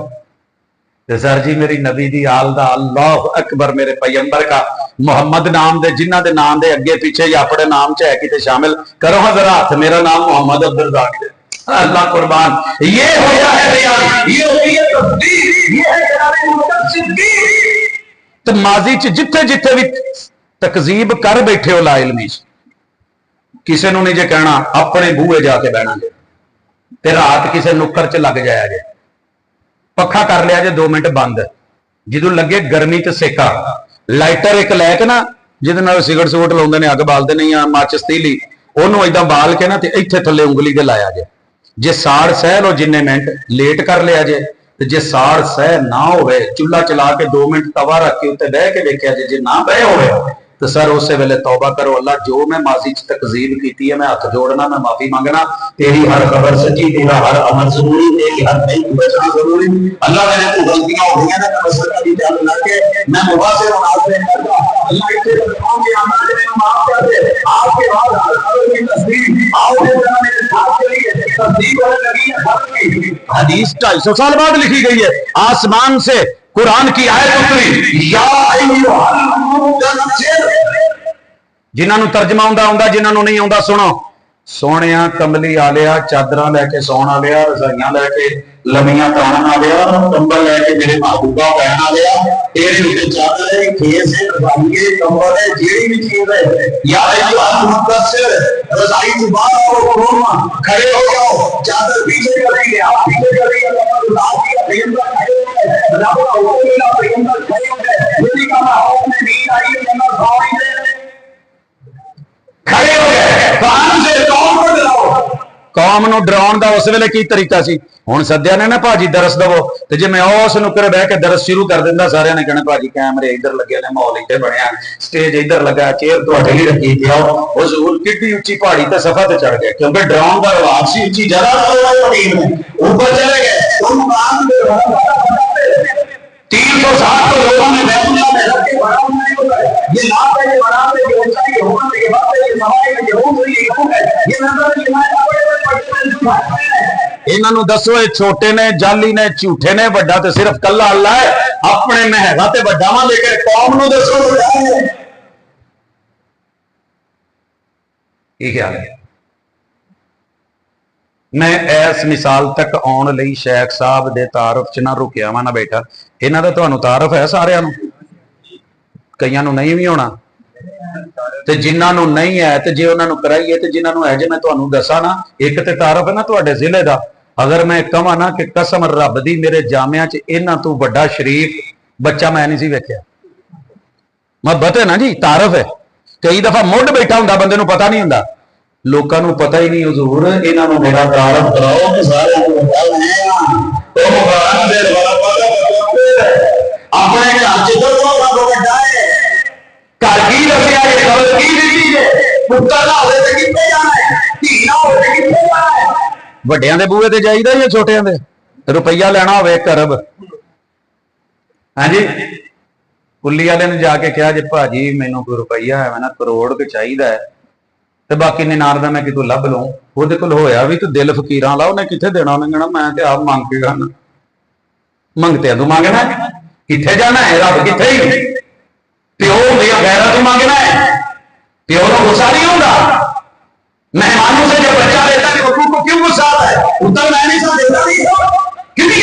ते सर जी मेरी नबी दी आल दा, अल्लाह अकबर, मेरे पैगंबर का मोहम्मद नाम दे, जिन्हां दे नाम दे अगे पीछे या अपने नाम च है किते शामिल करो हां जरा हाथ, मेरा नाम मोहम्मद अब्दुल रज़ाक है। अल्लाह कुर्बान, ये होया है बयान, ये होई है तस्दीक, ये है जनाबे मुतसिद्दीक। तो माजी च जिथे जिथे भी तकजीब कर बैठे हो ला इल्मी, किसी नूं नहीं जे कहना अपने बूहे जाके बहना जे, ते रात किसी नुक्कर च लग जाया जे, पखा कर लिया जे 2 मिनट बंद, जो लगे गर्मी तो सेका, लाइटर एक लैके ना जिद सिगरट सुगट लाउंदे ने, अग बालते नहीं आ, माचिस तीली, ओनू इदा बाल के ना इत्थे थले उंगली दे लाया जे। जे साड़ सह लो जिन्ने मिनट लेट कर लिया जे, जे साड़ सह ना होवे चूल्हा चला के 2 मिनट तवा रख के उत्ते बह के देखिया जे ना बह होवे तो सर उस वेले तौबा करो, अल्लाह जो मैं माजी च तकजीब की है मैं हाथ जोड़ना, मैं माफी मांगना, तेरी हर खबर सच्ची, तेरा हर अमल जरूरी, तेरी हर नहीं बचना जरूरी। अल्लाह मैंने तो गलतियां हो गई ना, मैं मसला की जान लगे, मैं मुबासिर और आसरे करता, अल्लाह इतने तमाम के अमाल में माफ कर दे। आपके बाद हर खबर की तस्दीक आओगे जरा मेरे साथ चलिए, तस्दीक होने लगी है खबर की। हदीस 250 साल बाद लिखी गई है, आसमान से कुरान की आयत उतरी, या जिन्होंने तर्जमा आंदा जिन्होंने नहीं आंदा सुनो। सोनिया कमली आलिया चादर लैके सौन आलिया, रजाइयां लैके लमिया तान आ गया, कंबल लैके मेरे महबूबा पहन आ गया, ये चादर है, खेस है, रजाई कंबल है, जेड़ी भी चीज है, या रजाई से बाहर आओ, खड़े हो जाओ, चादर पीछे करेंगे, आप पीछे करेंगे, खड़े हो गए, कौम नूं डराउण दा उस वेले की तरीका सी। हुण सद्या ने ना भाजी दरस दवो, ते जे मैं उस नुकर बह के दरस शुरू कर दिंदा, सारे ने कहना भाजी कैमरे इधर लगे ने, माहौल इधर बनया, स्टेज इधर लगा, चेयर तुहाडे ही रखी थी, आओ हुजूर किड्डी उच्ची पहाड़ी ते सफा ते चढ़ गए, क्योंकि डराउण दा रिवाज सी। उच्ची जगह टीम ऊपर चले गए, 360 लोगों ने बैतुल्लाह में रख के बड़ा होता है, ये नाम है, ये बड़ा है, ये ऊंचाई है, होना ये बात है, ये सवाई है, ये ऊंच है, ये ऊंच है, ये नजर ये मैं इन्हां नूं दसो ये छोटे ने, जाली ने, झूठे ने, वड्डा ते सिर्फ कल्ला अल्लाह है। अपने में हैगा ते वड्डा वां, लेकिन कौम नूं दसो वड्डा है। की ख्याल है? मैं इस मिसाल तक आउण लई शेख साहब दे तारफ च ना रुकिया वा ना बैठा। इन्हां दा तुहानूं तारफ है सारिआं नूं, कईयां नूं नहीं भी होना, ते जिन्हां नूं नहीं है ते जे उन्हां नूं कराइए, ते जिन्हां नूं है जे मैं तुहानूं दसां ना, एक ते तारफ है ना तुहाडे जिले दा। अगर मैं कहां ना कि कसम रब दी मेरे जामिया च इन्हां तों वड्डा शरीफ बच्चा मैं नहीं सी वेखिया, मोहब्बत है ना जी, तारफ है। कई दफा मुढ़ बैठा हुंदा, बंदे नूं पता नहीं हुंदा, लोकां नूं पता ही नहीं। हुजूर इन्हां नूं मेरा तारफ कराओ कि सारे अपने घर च दसो रब वड्डा है, घर की रखिया है, खबर की दी है, पुत्तर ना होवे ते कित्थे जाना है, धी ना होवे ते कित्थे जाना है। ਵੱਡਿਆਂ ਦੇ ਬੂਹੇ ਤੇ ਜਾਈਦਾ ਜਾਂ ਛੋਟਿਆਂ ਦੇ? ਰੁਪਈਆ ਲੈਣਾ ਹੋਵੇ 1 ਅਰਬ, ਹਾਂਜੀ, ਕੁੱਲੀ ਵਾਲੇ ਨੇ ਜਾ ਕੇ ਕਿਹਾ ਜੇ ਭਾਜੀ ਮੈਨੂੰ ਕੋਈ ਰੁਪਈਆ ਹੈ ਨਾ ਕਰੋੜ ਕੁ ਚਾਹੀਦਾ ਹੈ, ਤੇ ਬਾਕੀ ਨਿਨਾਰ ਦਾ ਮੈਂ ਕਿਤੋਂ ਲੱਭ ਲਊਂ। ਉਹਦੇ ਕੋਲ ਹੋਇਆ ਵੀ ਤੂੰ ਦਿਲ ਫਕੀਰਾਂ ਵਾਲਾ, ਉਹਨੇ ਕਿੱਥੇ ਦੇਣਾ? ਉਹਨੇ ਕਹਿਣਾ ਮੈਂ ਤੇ ਆਪ ਮੰਗ ਕੇ ਖਾਣਾ, ਮੰਗਤਿਆਂ ਤੂੰ ਮੰਗਣਾ, ਕਿੱਥੇ ਜਾਣਾ ਹੈ? ਰੱਬ ਕਿੱਥੇ ਹੀ ਪਿਓ ਮੇਰਾ ਗੈਰਾ ਤੂੰ ਮੰਗਣਾ है, ਪਿਓ ਨੂੰ ਗੁੱਸਾ नहीं होगा। मेहमानों से जब बच्चा लेता है बच्चों को क्यों गुस्सा आता है? उत्तर मैं नहीं समझता, कितनी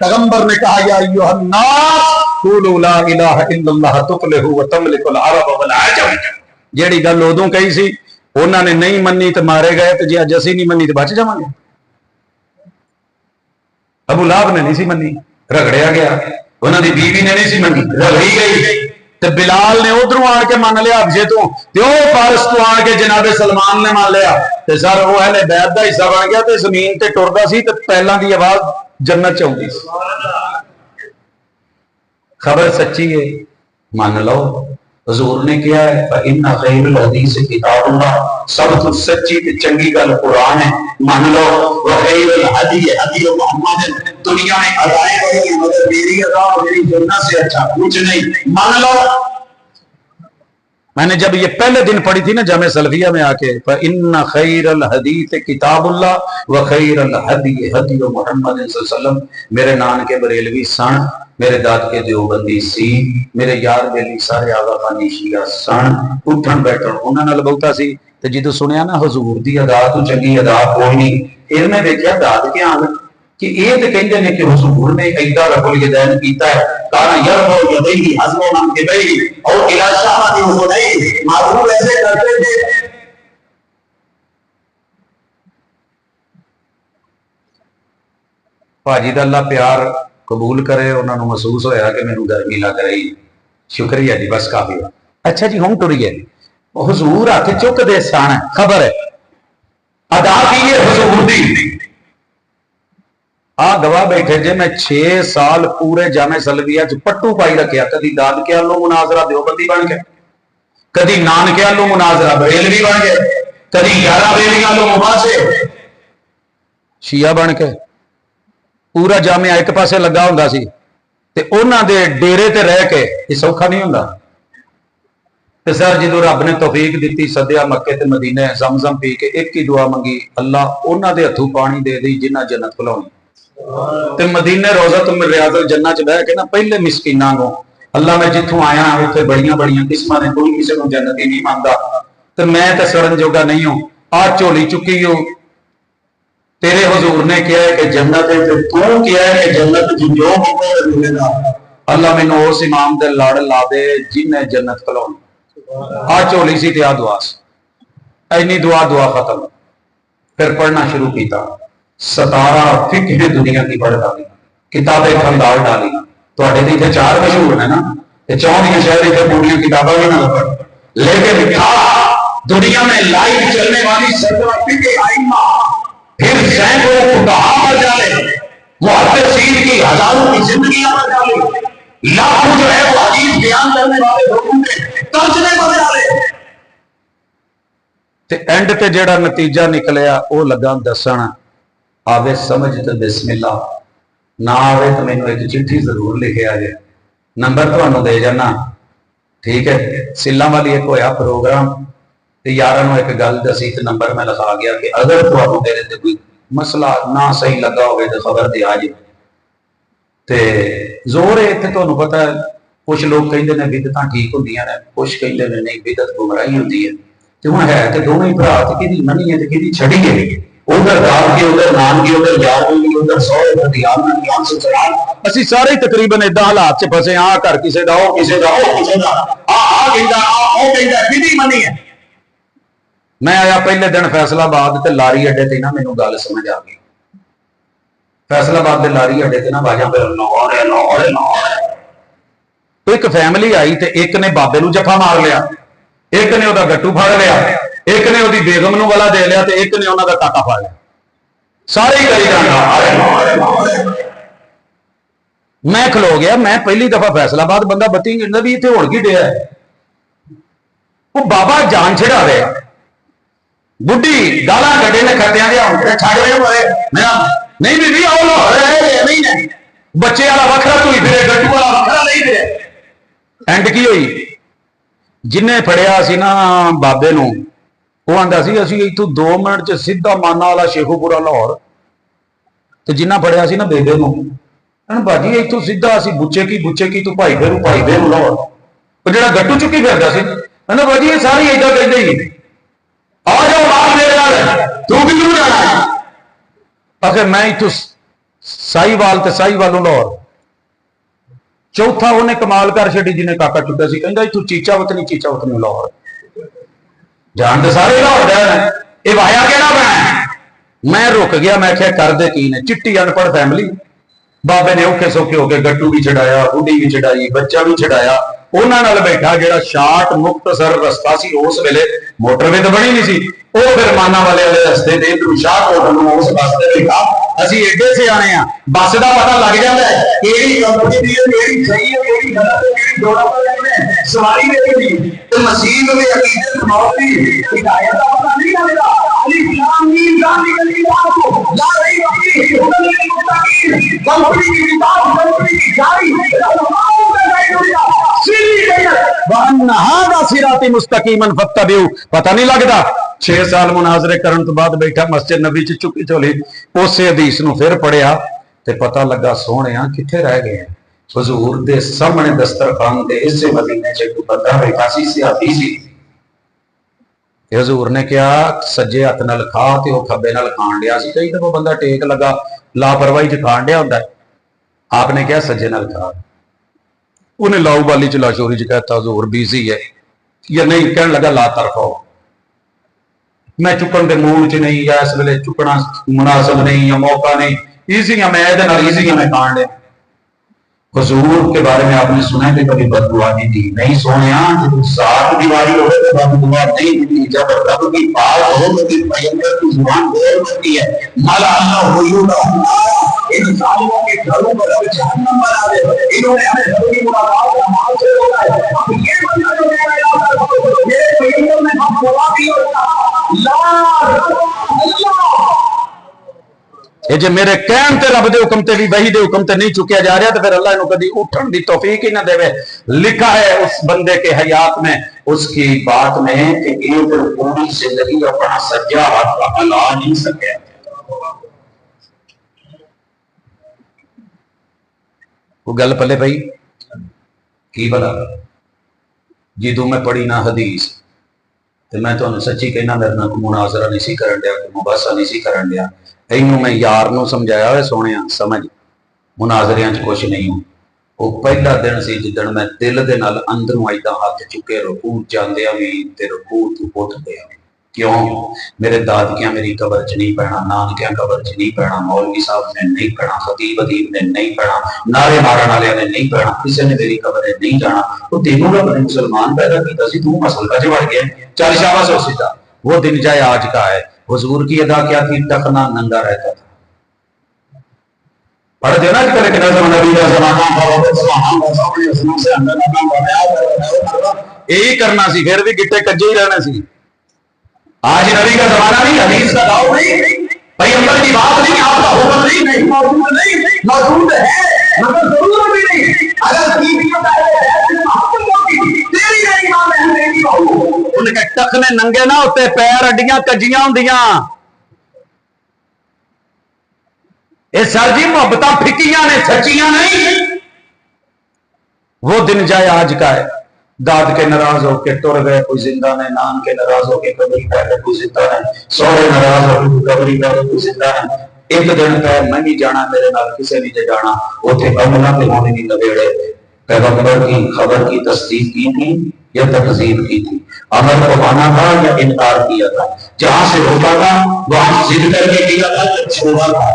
पैगंबर ने कहा या अय्युहन्नास कुलू ला इलाहा इल्लल्लाह तुफ्लिहू व तमलिकुल अरब वल अजम। जेड़ी गल उदों कही सी उन्होंने नहीं मन्नी तो मारे गए, तो जे अज असीं नहीं मन्नी तो बच जावांगे। अबू लाहब ने नहीं सी मन्नी, रगड़िया गया, उन्होंने बीवी ने नहीं सी मन्नी, रगड़ी गई। ते बिलाल ने उधरों आन के मान लिया अफजे तो, फारस तो आन के जनाबे सलमान ने मान लिया, ते सर वो अहले बैत दा हिस्सा बन गया, ते जमीन ते टुरदा सी, ते पैलां दी आवाज जन्नत च आउंदी सी। खबर सच्ची है, मान लो। हुजूर ने किया है इन्ना खैरुल हदीस किताबुल्लाह, सब तो सच्ची ते चंगी गल कुरान है, मान लो। व खैरुल हदी हदी मुहम्मद, दुनिया में अदाएं करेंगे मगर मेरी अदा मेरी जन्नत से अच्छा कुछ नहीं, मान लो। मैंने जब ये पहले दिन पढ़ी थी ना जामे सलफिया में आके, इन्ना खैरुल हदीस किताबुल्लाह व खैरुल हदी हदी मुहम्मद सल्लल्लाहु अलैहि वसल्लम, मेरे नानके बरेलवी सन, मेरे दाद के देवबंदी सी, मेरे यार बेली सारे आगा खानी शिया सन, उठन बैठन उन्हां नाल बहुता सी। ते जिदों सुनिया ना हुजूर दी अदा तो चंगी अदा कोई नहीं, फिर मैं देखिया दाद के आन कि ये तो कहते हैं कि हुजूर ने ऐदा रब्बुल यदैन कीता है, काना यरफउ यदैहि हज़्मु मनकिबैहि और इला शाहति हुदैहि, मारूफ ऐसे करते थे। भाजी दा अल्लाह प्यार कबूल करे, उन्होंने महसूस होया कि मैनू गर्मी लग रही, शुक्रिया जी, बस काफी। अच्छा जी हम टुरीए, हुजूर हथ चुकदे सन, खबर है अदा की है हुजूर दी। आ गवाह बैठे जे मैं 6 साल पूरे जामे सलविया च पट्टू पाई रखिया, कदी दादके वालों मुनाजरा देवबंदी बन गए, कदी नानके वालों मुनाजरा बरेलवी बन गए, कदी 11 बेलियां वालों मुबासे शिया बन के, पूरा जामिया एक पासे लगा हुंदा सी, ते उन्हां दे डेरे ते रह के ये सौखा नहीं हुंदा। ते सर जो रब ने तौफीक दी, सद्या मक्के ते मदीने, ज़मज़म पी के एक ही दुआ मंगी, अल्लाह उन्हां दे हथों पानी दे दी जिन्हां जन्नत खुलाउणी। ते मदीने रोज़ा तुम रियाज़ुल जन्नत च बह के ना पहले मिसकीनां को, अल्लाह मैं जिथों आया उत्थे बड़ियां बड़ियां किस्मां ने कोई किसी को जन्नत ही नहीं मानदा, ते मैं ते सड़न जोगा नहीं हूं, आ झोली चुकी हो तेरे हुजूर ने कहा है कि जन्नत है, तो तू क्या है कि जन्नत जो मिलेगा। अल्लाह मैनू उस इमाम दे लड़ ला दे जिन्हें जन्नत कलाउनी। आ झोली सी ते आ दुआ सी, इन्नी दुआ खत्म। फिर पढ़ना शुरू किया, 17 फिक्र दुनिया की पढ़ डाली, किताबें खंडाल डाली। तुहाडे दी ते 4 मशहूर है ना, ते 4 शहर इतने पूरी किताबें भी ना पढ़, लेकिन दुनिया में लाइव चलने वाली 17 फिक्र आइमा, फिर सैकड़ों फुकाहा मर जाए, मुहद्दिसीन की हजारों की जिंदगियां मर जाए, लाखों जो है वो हदीस बयान करने वाले लोगों के तर्जमे मर जाए। ते एंड ते जेड़ा नतीजा निकलिया वो लगा दसन, आवे समझ तो बिस्मिल्ला, ना आवे तो मैनू एक चिट्ठी जरूर लिखे आ जाए, नंबर तुहानू दे जाना, ठीक है। सिल्ला वाली एक होया प्रोग्राम, ते यारां एक गल दसी ते नंबर मैं लिखा गया कि अगर तुहानू मेरे ते कोई मसला ना सही लगा होवे तो खबर दे आ जाए। ते जोर है इत्थे, तुहानू पता है कुछ लोग कहिंदे ने बिदतां ठीक हुंदियां ने, कुछ कहिंदे ने नहीं बिदत गुमराही हुंदी है। ते हुण है ते दोवें ही भरा, ते किहदी मनी है ते किहदी छड़ी है, उधर दाल के उधर नान के उधर यार की उधर सौ उधर यार ना ध्यान से चला। असी सारे तकरीबन इदां हालात च फसे, आ घर किसे दा, ओ किसे दा, ओ किसे दा, आ कहंदा, आ ओ कहंदा, किहदी मनी है। मैं आया पहले दिन फैसलाबाद ते लारी अड्डे ते ना मैनू गल समझ आ गई। फैसलाबाद के लारी अड्डे ते ना बाजा पे लाहौर है, लाहौर है, लाहौर है। तो एक फैमिली आई ते एक ने बाबे नू जफा मार लिया, एक ने ओदा गट्टू फड़ लिया, एक ने ओदी बेगम नू गला दे लिया, ते एक ने ओना दा काका फड़ लिया। सारे ही करी जाना। मैं खलो गया, मैं पहली दफा फैसलाबाद बंदा बत्ती गिनदा भी इत्थे होड़ की डिया है। वो बाबा जान छड़ावे, बुढ़ी गाला कटे ने खटिया नहीं बीबी आओ नहीं, बच्चे वाला वखरा तुई फिरे, गट्टू वाला वखरा नहीं फिरे। एंड की हुई, जिन्हें फड़िया सी ना बाबे नू, वो आंदा सी असीं इत्थों 2 मिनट च सीधा माना वाला शेखूपुरा लाहौर, ते जिन्ना फड़िया सी ना बेबे नू, भाजी इत्थों सीधा असीं बुच्चे की तू भाई फेरू लाहौर। पर जिहड़ा गट्टू चुकी फिरदा सी, कहंदा भाजी ये सारी इदां कहंदे ही, आ जाओ बाहर मेरे नाल, तू किधर जाना है। आखिर मैं इत्थों साहीवाल ते साहीवालों लाहौर। चौथा उन्हें कमाल कर छड़ी जिन्हें काका चुका सी, कहंदा इत्थों चीचा वतनी लाहौर। जान दे सारे लाहौर दे, ये वाया केड़ा बना। मैं रुक गया, मैं क्या कर दे की ने, चिट्टी अनपढ़ फैमिली। बाबे ने औखे सौखे होके गट्टू भी छड़ाया, बुढ़ी भी छड़ाई, बच्चा भी छड़ाया, उन्हां नाल बैठा जेड़ा शार्ट मुक्तसर रस्ता सी, उस वेले मोटरवे तो बनी नहीं सी, वो फिर माना वाले रस्ते ते इधर शाहकोट उस बस ते बैठा। असीं एडे से आने आ, बस का पता लग जाता है केड़ी कंपनी दी है, केड़ी सही है, केड़ी गलत है, केड़ी जोड़ा पर लेने सवारी देगी ते मसीह में अकीदत मौती हिदायत का पता नहीं लगता। अली इस्लाम दी गाली गली बात ला रही अपनी हुक्म के मुताबिक कंपनी की किताब, कंपनी की गाड़ी पता नहीं लगता। 6 साल मुनाजरे करन तो बाद बैठा मस्जिद नबी च चुकी चोली, उस हदीस नूं फिर पढ़िया ते पता लगा सोहणिया किथे रह गए हैं। हुजूर दे सामने दस्तरखान दे इसे मदीने च एक बंदा बैठा सी, सियाती सी। हुजूर ने कहा सज्जे हथ नाल खा, ते वो खब्बे नाल खाण लिया सी। कई दफा बंदा टेक लगा लापरवाही च खाण लिया हुंदा है, आपने कहा सज्जे नाल खा। उन्हें लाऊ बाली च लाशोरी च कहता हुजूर बिजी है या नहीं, कहने लगा ला तरफो, मैं चुकन के मूड च नहीं, या इस वेले चुकना मुनासिब नहीं, या मौका नहीं, ईजी है मैं इहदे नाल ईजी है मैं खाण लिया। हुजूर के बारे में आपने सुना है कि कभी बददुआ नहीं दी, नहीं सोनिया जब 7 दीवारी हो तो बददुआ नहीं दी, जब रब की बात हो तो पैगंबर की जुबान बोल होती है माला अल्लाह हुयूदा, इन सालों के घरों पर रब जहन्नम बना दे, इन्होंने हमें रब की मुलाकात का माल से रोका है। अब ये बंदा जो कह रहा है मेरे पैगंबर ने हम दुआ की और कहा ला अल्लाह, ये जे मेरे कहन ते रब दे हुक्म ते भी वही दे हुक्म ते नहीं चुकिया जा रहा, तो फिर अल्लाह इन्हों कभी उठन की तौफीक ही ना देवे। लिखा है उस बंदे के हयात में, उसकी बात में कि एक पूरी जिंदगी अपना सज्जा हाथ हला नहीं सके। वो गल पले पई की भला जिदों मैं पढ़ी ना हदीस ਤੇ ਮੈਂ ਤੁਹਾਨੂੰ ਸੱਚੀ ਕਹਿਣਾ, ਮੇਰੇ ਨਾਲ ਕੋਈ ਮੁਨਾਜ਼ਰਾ ਨਹੀਂ ਸੀ ਕਰਨ ਡਿਆ, ਕੋਈ ਮੁਬਾਸਾ ਨਹੀਂ ਸੀ ਕਰਨ ਡਿਆ। ਇਹਨੂੰ ਮੈਂ ਯਾਰ ਨੂੰ ਸਮਝਾਇਆ ਹੋਇਆ, ਸੋਹਣਿਆ ਸਮਝ, ਮੁਨਾਜ਼ਰਿਆਂ 'ਚ ਕੁਛ ਨਹੀਂ ਹੋ। ਉਹ ਪਹਿਲਾ ਦਿਨ ਸੀ ਜਿੱਦਣ ਮੈਂ ਦਿਲ ਦੇ ਨਾਲ ਅੰਦਰੋਂ ਏਦਾਂ ਹੱਥ ਚੁੱਕੇ ਰਕੂਅ ਜਾਂਦਿਆਂ ਵੀ ਤੇ ਰਕੂਅ ਤੋਂ ਉੱਠ ਗਿਆ। क्यों? मेरे दादकियां मेरी कबर च नहीं पैना, नानकियां कबर च नहीं पैना, मौलवी साहब ने नहीं पैना, खतीब अदीब ने नहीं पैना, नारे मारन वाले ने नहीं पैना, किसी ने मेरी कबर नहीं जाना। तो तेनों रब ने मुसलमान पैदा किया सी, तू मसल का बढ़ गया। चल शाबाश हो सीधा। वो दिन जाए आज का है। हुजूर की अदा क्या थी? टकना नंगा रहता था। पढ़ देना कि नबी का जमाना यही करना सी, फिर भी गिट्टे कज्जे ही रहना सी। आज नबी का जमाना नहीं, हदीस का दाव नहीं, पैगंबर की बात नहीं, आपका हुक्म नहीं, मौजूद है मगर जरूर भी नहीं। अगर बीवियों का मोहब्बत होगी, तेरी मेरी मां बहन नहीं होगी। उनके टखने नंगे ना होते, पैर अड्डियां कजियां होंदियां। ये सर जी मोहब्बत फिकियां ने, सच्चियां नहीं। वो दिन जाए आज का है। दाद के नाराज होकर टुर गए, कोई जिंदा ने, नान के नाराज होकर कबरी पै गए, कोई जिंदा ने, सोहरे नाराज होकर कबरी पै गए, कोई जिंदा ने। एक दिन पै मैं नहीं जाना, मेरे नाल किसी ने जाना। उथे अमला ते होने नहीं नवेड़े। पैगंबर की खबर की तस्दीक की थी या तकजीब की थी, अमल को माना था या इनकार किया था, जहां से रोका था वहां जिद करके किया था, छोड़ा था।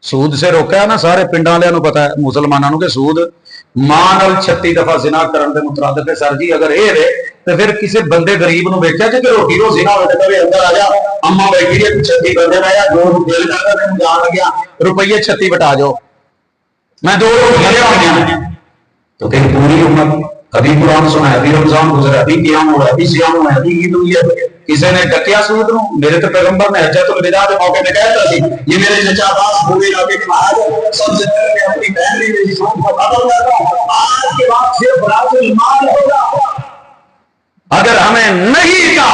सूद से रोका ना, सारे पिंड वालियां नूं पता है मुसलमानों के सूद मां नाल 36 दफा जिना करन दे मुतरादिफ है। सर जी अगर ये रे तो फिर किसी बंदे गरीब नूं वेख्या जे रोटी रोजी ना होवे ते अंदर आ जा, अम्मा बैठी है 36 बंदे रहा, जो दिल करदा मैं जान लग्या रुपये 36 बटा जाओ, मैं 2 रोटियां लिया। तो फिर पूरी उम्मत अभी कुरान सुना है, अभी रमजान गुजरा, अभी क़याम हो रहा है, अभी सियाम हो रहा है, अभी ईद हुई है। किसी ने डकिया सूद नूं? मेरे तो पैगंबर ने हज्जतुल विदा के मौके पे कहता सी, ये मेरे चचा अब्बास पूरे इलाके के महाराज सबसे पहले अपनी बहन ने मेरी सूद को खत्म करता, आज के बाद सिर्फ राजुल माल होगा। अगर हमें नहीं का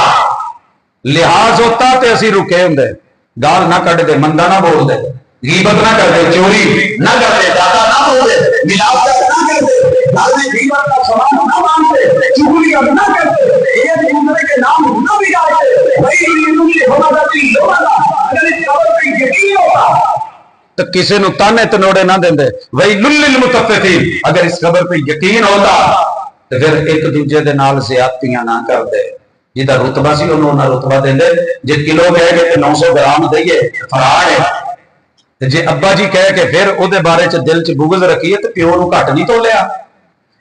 लिहाज होता तो असी रुके होंदे, गाल ना कट दे, मंदा ना बोल दे, गीबत ना कर दे, चोरी ना कर दे, दादा ना बोल दे, मिलावट ना कर दे, दादी गीबत का सवाल ना मानते, चुगली अब ना करते, एक दूसरे के नाम ना बिगाड़ते, वही होना चाहिए होगा। अगर इस खबर पे यकीन होगा तो किसी नु ताने तनोड़े ना देंदे, वही लुल्लिल मुतफ्फिफीन। अगर इस खबर पे यकीन होता तो फिर एक दूसरे दे नाल ज़्यादतियां ना करदे। जिहदा रुतबा सी उन्होंने ना रुतबा देंदे। जे किलो कह के 900 ग्राम दईए फराड है, जे अब्बा जी कह के फिर उहदे बारे च दिल च बुगज रखीए तो प्यो नूं घट नहीं तोलिया।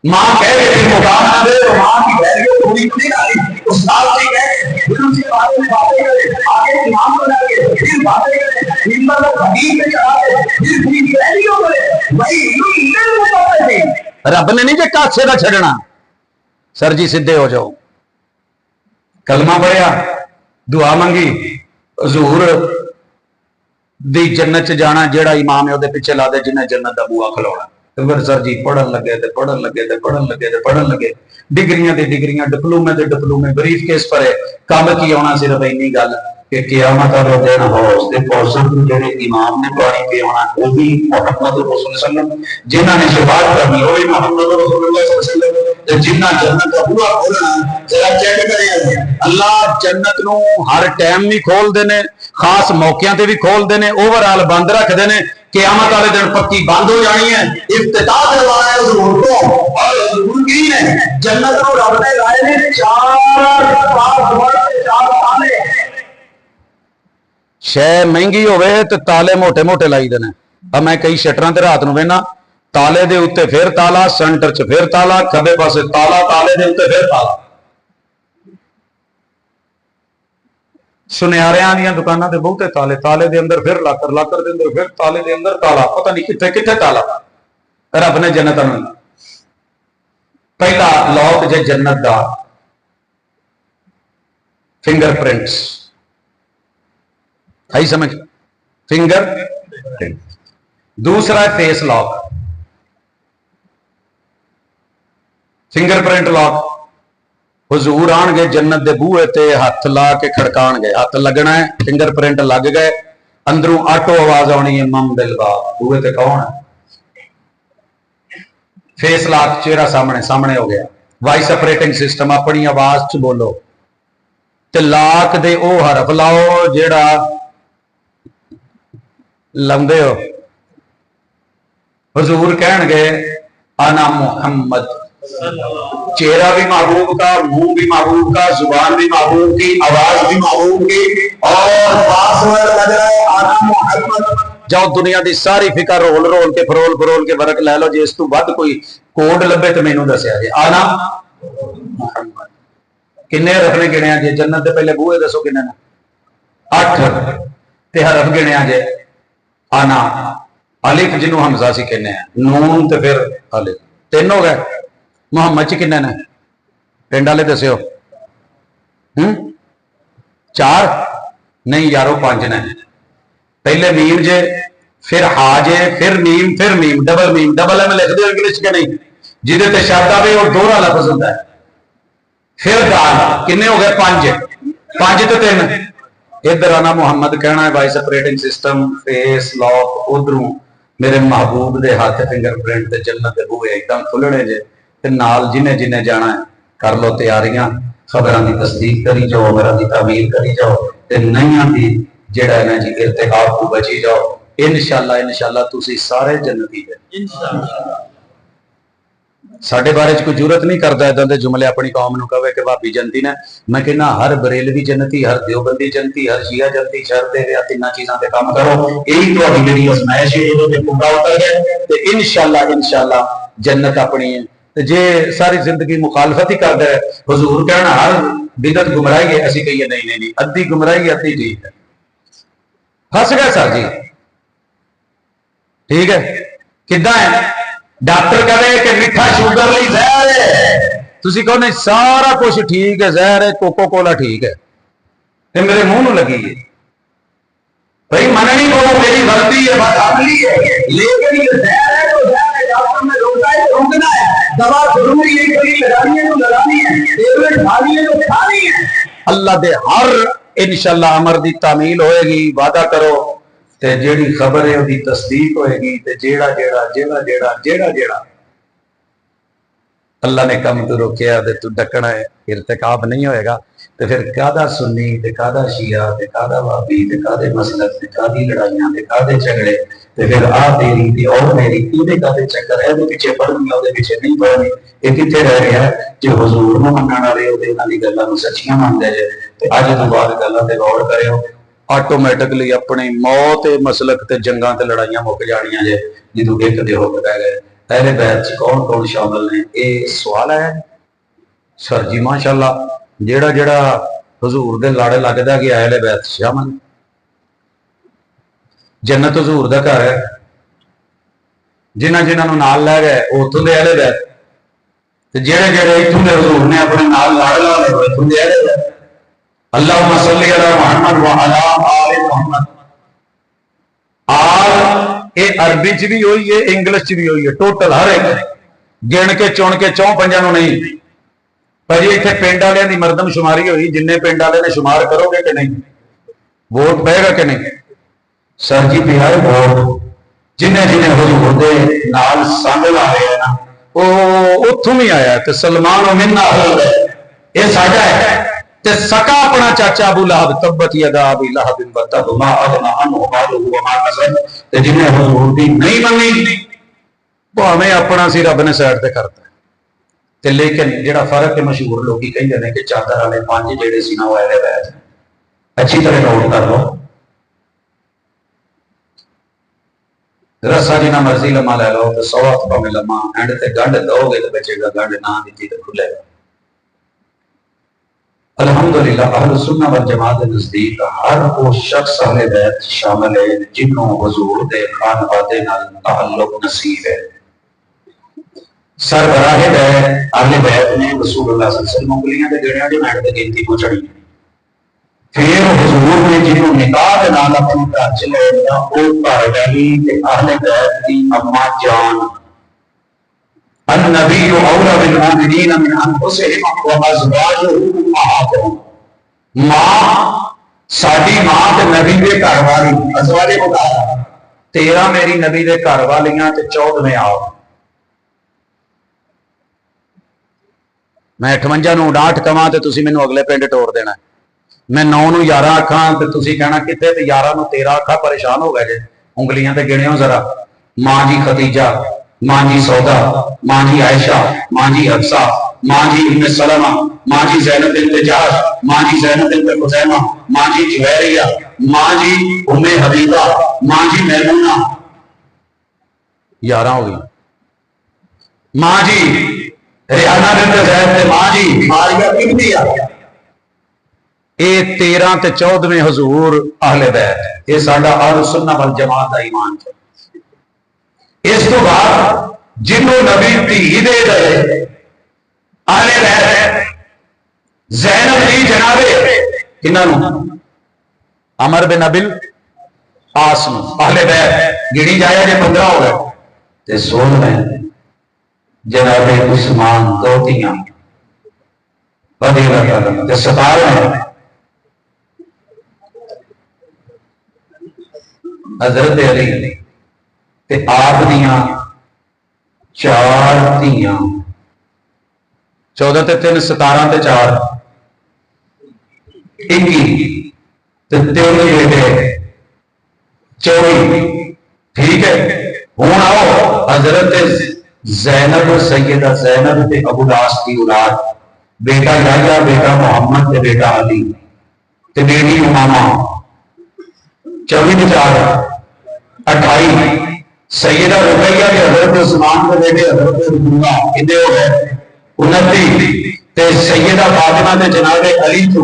मां कह के मुकाम ना दे तो मां की वैल्यू पूरी नहीं आई। उस्ताद जी कह के गुरु जी बारे में बातें करे, आगे इमाम बना के फिर बातें करे, हिम्मत और हदीस में चढ़ा के फिर वैल्यू करे, वही लुल्लिल मुतफ्फिफीन। रब ने नहीं जे कासे दा छड़ना। सर जी सीधे हो जाओ, कलमा पढ़िया, दुआ मंगी, हजूर दी जन्नत च जाना, जेड़ा इमाम है उहदे पिछे ला दे जिन्हें जन्नत दा बूआ खलोना। तो फिर सर जी पढ़न लगे ते पढ़न लगे ते पढ़न लगे ते पढ़न लगे, डिग्रियां ते डिग्रियां, डिप्लोमे ते डिप्लोमे, ब्रीफ केस परे, कब की आना सिर्फ इन्नी गल कि क़यामत वाले दिन हौज दे कौसर नूं जेड़े इमाम ने पानी पियाना वो भी मुहम्मद रसूल सल्लल्लाहु अलैहि वसल्लम, जिन्हां ने शफाअत करनी वो भी मुहम्मद रसूल सल्लल्लाहु अलैहि वसल्लम, ते जिन्हां जन्नत दा बूआ खोलना जरा चेक करिए। अल्लाह जन्नत नूं हर टाइम नहीं खोलदे ने, खास मौकिਆਂ ते भी खोलदे ने, ओवरऑल बंद रखदे ने। क़यामत वाले दिन पक्की बंद हो जानी है। इफ्तिताह करवाया हुजूर को, और हुजूर की ने जन्नत नूं रब ने लाए ने 4 ताले। शै महंगी होवे ते ताले मोटे मोटे लाई देने। अब मैं कई शटरां ते रात नूं वेना, ताले दे उत्ते फिर ताला, सेंटर च फिर ताला, खब्बे पासे ताला, ताले दे उत्ते फिर ताला। सुनियारियां दी दुकानां ते बहुते ताले, ताले दे अंदर फिर लाकर, लाकर दे अंदर फिर ताले दे अंदर ताला, पता नहीं किथे किथे ताला। रब ने जन्नत में पहला लॉक जे जन्नत दा फिंगरप्रिंट्स आई समझ, फिंगर। दूसरा है फेस लॉक, फिंगरप्रिंट लॉक। हुजूर आणगे जन्नत दे बूहे ते हथ ला के खड़काणगे, हथ लगना है, फिंगरप्रिंट लग गए, अंदरों आटो आवाज आनी है, मम दिलवा बूहे ते कौन है? फेस लॉक, चेहरा सामने सामने हो गया। वॉइस ऑपरेटिंग सिस्टम, अपनी आवाज च बोलो, ਤੇ ਲਾਕ ਦੇ ਉਹ ਹਰਫ ਲਾਓ ਜਿਹੜਾ ਲਾਉਂਦੇ ਹੋ। हुजूर कहणगे आना मुहम्मद, चेहरा भी महबूब का, मुंह भी महबूब का, जुबान भी महबूब की, आवाज भी महबूब की, और पासवर्ड लग रहा है आना मुहम्मद। जाओ दुनिया की सारी फिकर रोल रोल के फरोल के वर्क लै लो, जे इस तू वध कोई कोड लभे तो मैनू दसिया जे। आना मुहम्मद किन्ने हरफ ने गिणिया जे? जन्नत दे पहले बूहे दसो किन्ने ने? 8 ते हरफ गिणिया जे। आना अलिफ जिन्हों हमजा सी कहने हैं, नून ते फिर अलिफ, 3 हो गए। मुहम्मद च किन्ने ने? पिंड वाले दस्यो। 4 नहीं यारो 5 ने। पहले मीम जे, फिर हा जे, फिर मीम, डबल एम लिख दो इंग्लिश के नहीं, जिदे ते शब्द आवे और दोहरा लफ्ज होता है। फिर दाल, किन्ने हो गए? 5 ते 3। इधर आना मुहम्मद कहना है, voice operating system, face lock, उधरों मेरे महबूब दे हाथ फिंगरप्रिंट ते जन्नत दे बूहे एकदम खुलने जे। ते नाल जिन्हें जिन्हें जाना है कर लो तैयारियां, खबरां दी तस्दीक करी जाओ, खबरां दी तामील करी जाओ, ते नईयां दी जेड़ा है ना जी इर्तिकाब को बची जाओ। इंशाअल्लाह तुसी सारे जन्नती है इंशाअल्लाह। साडे बारे च कोई जरूरत नहीं करता इदां दे जुमले अपनी कौम नूं कहे कि भाभी जनती ने। मैं कहना हर बरेलवी जन्नती, हर देवबंदी जन्नती, हर शिया जन्नती। शर दे या तिन्ना चीज़ां ते काम करो, यही तुहाडी जेहड़ी अजमाइश है इहदे ते पूरा उतर गया ते इंशाअल्लाह जन्नत अपनी है। ते जे सारी जिंदगी मुखालफत ही करदा है, हुजूर कहना हर बिदअत गुमराही है, असीं कहिए नहीं अद्धी गुमराही अद्धी ठीक है। फस गए सर जी, ठीक है। किदां है? डॉक्टर कहे कि मीठा शुगर ली जहर है, तुसी कहो नहीं सारा कुछ ठीक है, जहर है, कोको कोला ठीक है, ते मेरे मुंह नूं लगी है। भाई मननी को मेरी गलती है, बस अमली है, लेकिन ये जहर है तो जहर है। डॉक्टर ने रोका है तो रोकना है, दवा जरूरी है, कहीं लगानी है तो लगानी है, टेबलेट खानी है तो खानी है। अल्लाह दे हर इंशाअल्लाह अमर दी तामील होएगी, वादा करो ते जेड़ी खबर है उसकी तस्दीक होएगी। ते जेड़ा जेड़ा जेड़ा जेड़ा जेड़ा जेड़ा अल्लाह ने कम तू रोकया ते तू डकना है, इर्तिकाब नहीं होएगा। ते फिर कादा सुन्नी ते कादा शिया ते कादा वाबी ते कादे मसलक ते कादी लड़ाइयां ते कादे झगड़े, ते फिर आ तेरी ते और मेरी इहदे कादे चक्कर है, पीछे पढ़नी ओदे पीछे नहीं पढ़नी। ये कित्थे रह गया जे हुजूर नूं मनण वाले ओदे नाल दी गल्लां नूं सच्चियां मनदे जे। ते अज तो बाद गल्लां ते गौर करियो, ऑटोमैटिकली अपनी मौत मसलक ते जंगां ते लड़ाइयां मुक जानियां जे जदों एक दे हो रह गए। पहले बैच च कौन कौन शामिल ने, ये सवाल है सर जी। माशाअल्लाह जेड़ा जेड़ा हुजूर दे लाड़े लगदा कि अहले बैत शामिल। जन्नत हुजूर दा घर है, जिन्हां जिन्हां नूं नाल लै गए उत्थों दे अहले बैत, ते जेड़े जेड़े इत्थों दे हुजूर ने अपने नाल लाड़ ला लए इत्थों दे अहले बैत। अल्लाहुम्मा सल्ली अला मुहम्मद व अला आले मुहम्मद। आल ये अरबी च भी होई है, इंग्लिश च भी होई है, टोटल हर एक गिण के चुन के 4-5 नहीं। पर जी इतने पिंड वाले की मरदम शुमारी हुई, जिन्ने पिंड वाले ने शुमार करोगे कि नहीं, वोट पेगा कि नहीं? सर जी पिया वोट जिन्हें जिन्हें हुजूर दे नाल संग ला रहे हैं ना, वो उत्थों भी आया। तो सलमान मिन्ना ये साडा है, ते सका अपना चाचा अबू लहब तब्बत यदा अबी लहब व तब मा अगना अन्हु मालुहु व मा कसब। ते जिन्हें हुजूर दी नहीं मनी भावें अपना सी रब ने साइड ते करता। ते लेकिन जेड़ा फर्क है, मशहूर लोग कहते हैं कि चादर वाले 5 जेड़े सी ना वो अहले बैत। अच्छी तरह नोट कर लो, रस्सा जिन्ना मर्जी लम्मा लै लो तो 100 हथ भावें लम्मा, एंड ते गंढ दोगे तो बचेगा, गंढ ना दी तो खुलेगा। अल्हम्दुलिल्लाह अहले सुन्नत वल जमात के नजदीक हर वो शख्स अहले बैत शामिल है जिन्हों हुजूर दे खानवादे नाल ताल्लुक नसीब है। सरबराह अहले बैत ने रसूलुल्लाह सल्लल्लाहु अलैहि वसल्लम उंगलियां ते गिणिया जो मैंड ते गिनती पहुंचाई। फिर हुजूर ने जिन्हों निकाह दे नाल अपने घर च ले लिया, वो घर वाली ते अहले बैत दी अम्मा जान अन्नबी औला बिल मुमिनीन मिन अनफुसिहिम व अज़वाजुहु उम्महातुहुम। मां साडी मां ते नबी दे घर वाली अज़वाजे मुताहरा, 13 मेरी नबी दे घर वालियां ते 14वें आप। मैं 58 नूं 59 कवां ते तुसीं मैनूं अगले पिंड टोर देना। मैं 9 ਨੂੰ 11 आखा तो तुसी कहना कितने, तो 11 ਨੂੰ 13 आखा, परेशान हो गए जे, उंगलियां ते गिणियो जरा। मां जी खदीजा, मां जी सौदा, मां जी आयशा, मां जी हफ्सा, मां जी उम्मे सलमा, मां जी ज़ैनब बिन्त जहश, मां जी ज़ैनब बिन्त खुज़ैमा, मां जी जुवैरिया, मां जी उम्मे हबीबा, मां जी मैमूना, 11 हो गई। मां जी रियाना बिन्त ज़ैद ते मां जी मारिया किबतिया, ये 13 ते 14वें हजूर अहले बैत, ये साडा अहले सुन्नत वल जमात दा ईमान है। इस तो बाद जिन्हों नबी धी दे गए अहले बैत, ज़ैनब जी जनाबे किन्हां अमर बिन अबिल आस नूं अहले बैत गिणी जाए जे 15 हो गए, ते 16 जनाबे उस्मान दो तियां ते 17 हजरत अली ते आप दियां 4 धियां, 14 ते 3 17 ते 4 21 ते 3 बेटे 24। ठीक है, हुण आओ हजरत ज़ैनब सैयदा ज़ैनब ते अबू लास की औलाद, बेटा याह्या, बेटा मुहम्मद ते बेटा अली ते बेटी उमामा, 24 4 28। सैयदा रुकैया के हजरत उस्मान के बेटे हजरत रुकैया कितने हो गए 29। ते सैयदा फातिमा ते जनाबे अली तो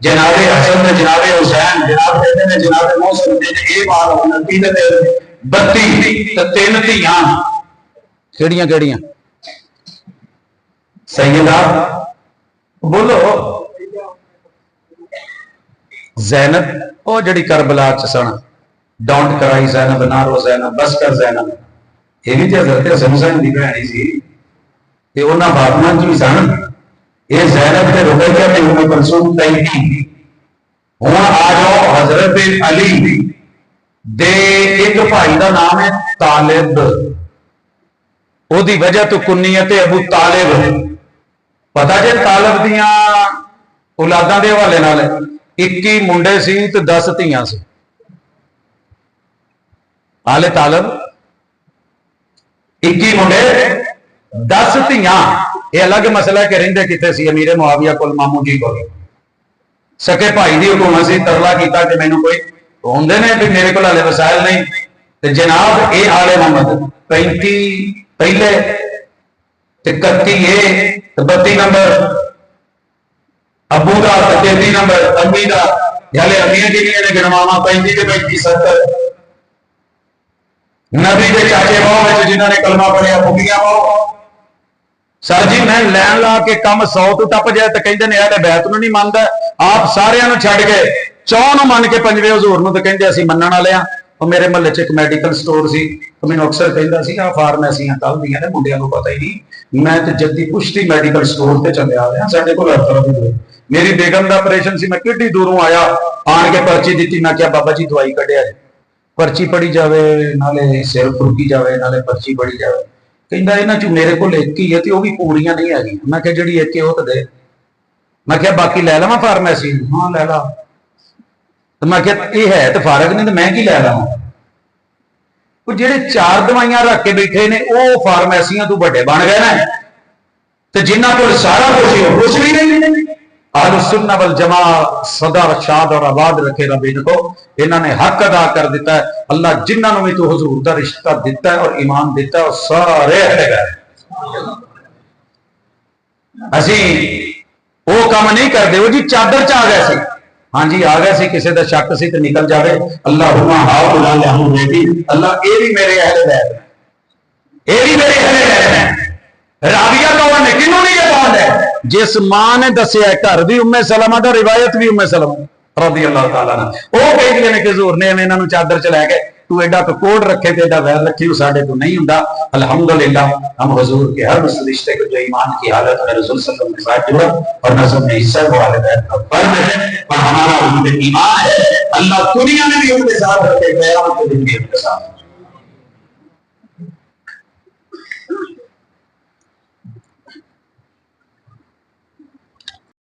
जनाबे हसन ते जनाबे हुसैन जनाब कहते हैं जनाबे मोहसिन ते ये बात 29 ते 32 ते 3 धियां केड़ियां केड़ियां सैयदा बोलो ज़ैनब ओ जड़ी करबला च सन, डोंट कराई ज़ैनब ना रो ज़ैनब बस कर ज़ैनब, ये भी तो हज़रत हसन हुसैन दी भैणी सी ते उन्हां फातिमा जी सन। ये ज़ैनब ते रुकैया ते उम्मे कुलसूम 33। हुण आ जाओ हज़रत अली दे एक भाई दा नाम है तालिब, ओदी वजह तो कुन्नीयत अबू तालिब। पता जे तालिब दियां औलादां दे हवाले नाल 21 मुंडे सी ते 10 धियां सी। आले तालिब 21 मुंडे 10 धियां। ये अलग मसला है कि रहिंदे किथे सी, अमीरे मुआविया कोल मामू जी कोल सके भाई दी हुकूमत सी, तरला कीता कि मैनूं कोई होंदे ने भी मेरे कोल हाले वसाइल नहीं, ते जनाब ये आले मोहम्मद 35 पहले ते 31 ये 32 नंबर अबू का 33 नंबर अम्मी का, हाले अम्मियां कितनियां ने गिणवावां 35 ते 35 70। नबी के चाचे बहु में जिन्होंने ने कलमा पढ़िया फुकियां बहु। सर जी मैं लैन ला के कम 100 तो टप जाए तो कहते हैं अहले बैत नूं नहीं मानदा, आप सारियां नूं छड्ड के 100 नूं मन के 5वें हजूर नूं तो कहंदे असीं मन्नण वाले हां। और मेरे महल्ले च एक मेडिकल स्टोर सी, तो मैनूं अक्सर कहंदा सी आ फार्मेसियां कल दियां ने मुंडियां नूं पता ही नहीं, मैं तो जद्दी पुश्ती मेडिकल स्टोर ते चलिया आया साडे कोल हर तरह दी। मेरी बेगम दा ऑपरेशन सी, मैं किड्डी दूरों आया आण के पर्ची दित्ती, मैं क्या बाबा जी दवाई कढिया, पर्ची पढ़ी जावे नाले सिर फुरकी जावे नाले पर्ची पढ़ी जावे। कहंदा इन्हां चों मेरे कोल एक ही है ते ओह भी पूरियां नहीं हैगी। मैं क्या जिहड़ी एक है ओह ते दे, मैं क्या बाकी लै लवां फार्मेसी? हाँ लै ला। तो मैं क्या ये है तो फारग नहीं तो मैं की लै लवां? वो जिहड़े 4 दवाइयां रख के बैठे ने ओह फार्मेसियां तो बड़े बन गए ना, ते जिन्हां कोल सारा कुछ भी नहीं। अहले सुन्नत वल जमात सदा शाद और आबाद रखे रब इनको, इन्होंने हक अदा कर दिता है। अल्लाह जिन्होंने भी तो हुजूर दा रिश्ता दिता है और ईमान दिता है और सारे अहले बैत। असी वो काम नहीं करते, वो जी चादर च आ गए सी, हाँ जी आ गए सी, किसी का शक सी तो निकल जाए। अल्लाह अल्लाह ये भी मेरे अहले बैत, ये भी मेरे अहले बैत है। राविया कौन है, किन्हों नहीं ये बात है? जिस मां ने दसिया घर भी उम्मे सलमा दा, रिवायत भी उम्मे सलमा रज़ी अल्लाह तआला अन्हा, वो कहते हैं कि हुजूर ने इन्हां नूं चादर च लैके तू एडा कोड रखे ते एडा वैर रखी, साडे तो नहीं हुंदा। अल्हम्दुलिल्लाह हम हुजूर के हर उस रिश्ते को जो ईमान की हालत में रसूल सल्लल्लाहु अलैहि वसल्लम के साथ जुड़ा और नज़र में हिस्सा वाले बैत का फर्ज है और हमारा उनके ईमान है। अल्लाह दुनिया में भी उनके साथ रखे, क़यामत के दिन भी उनके साथ।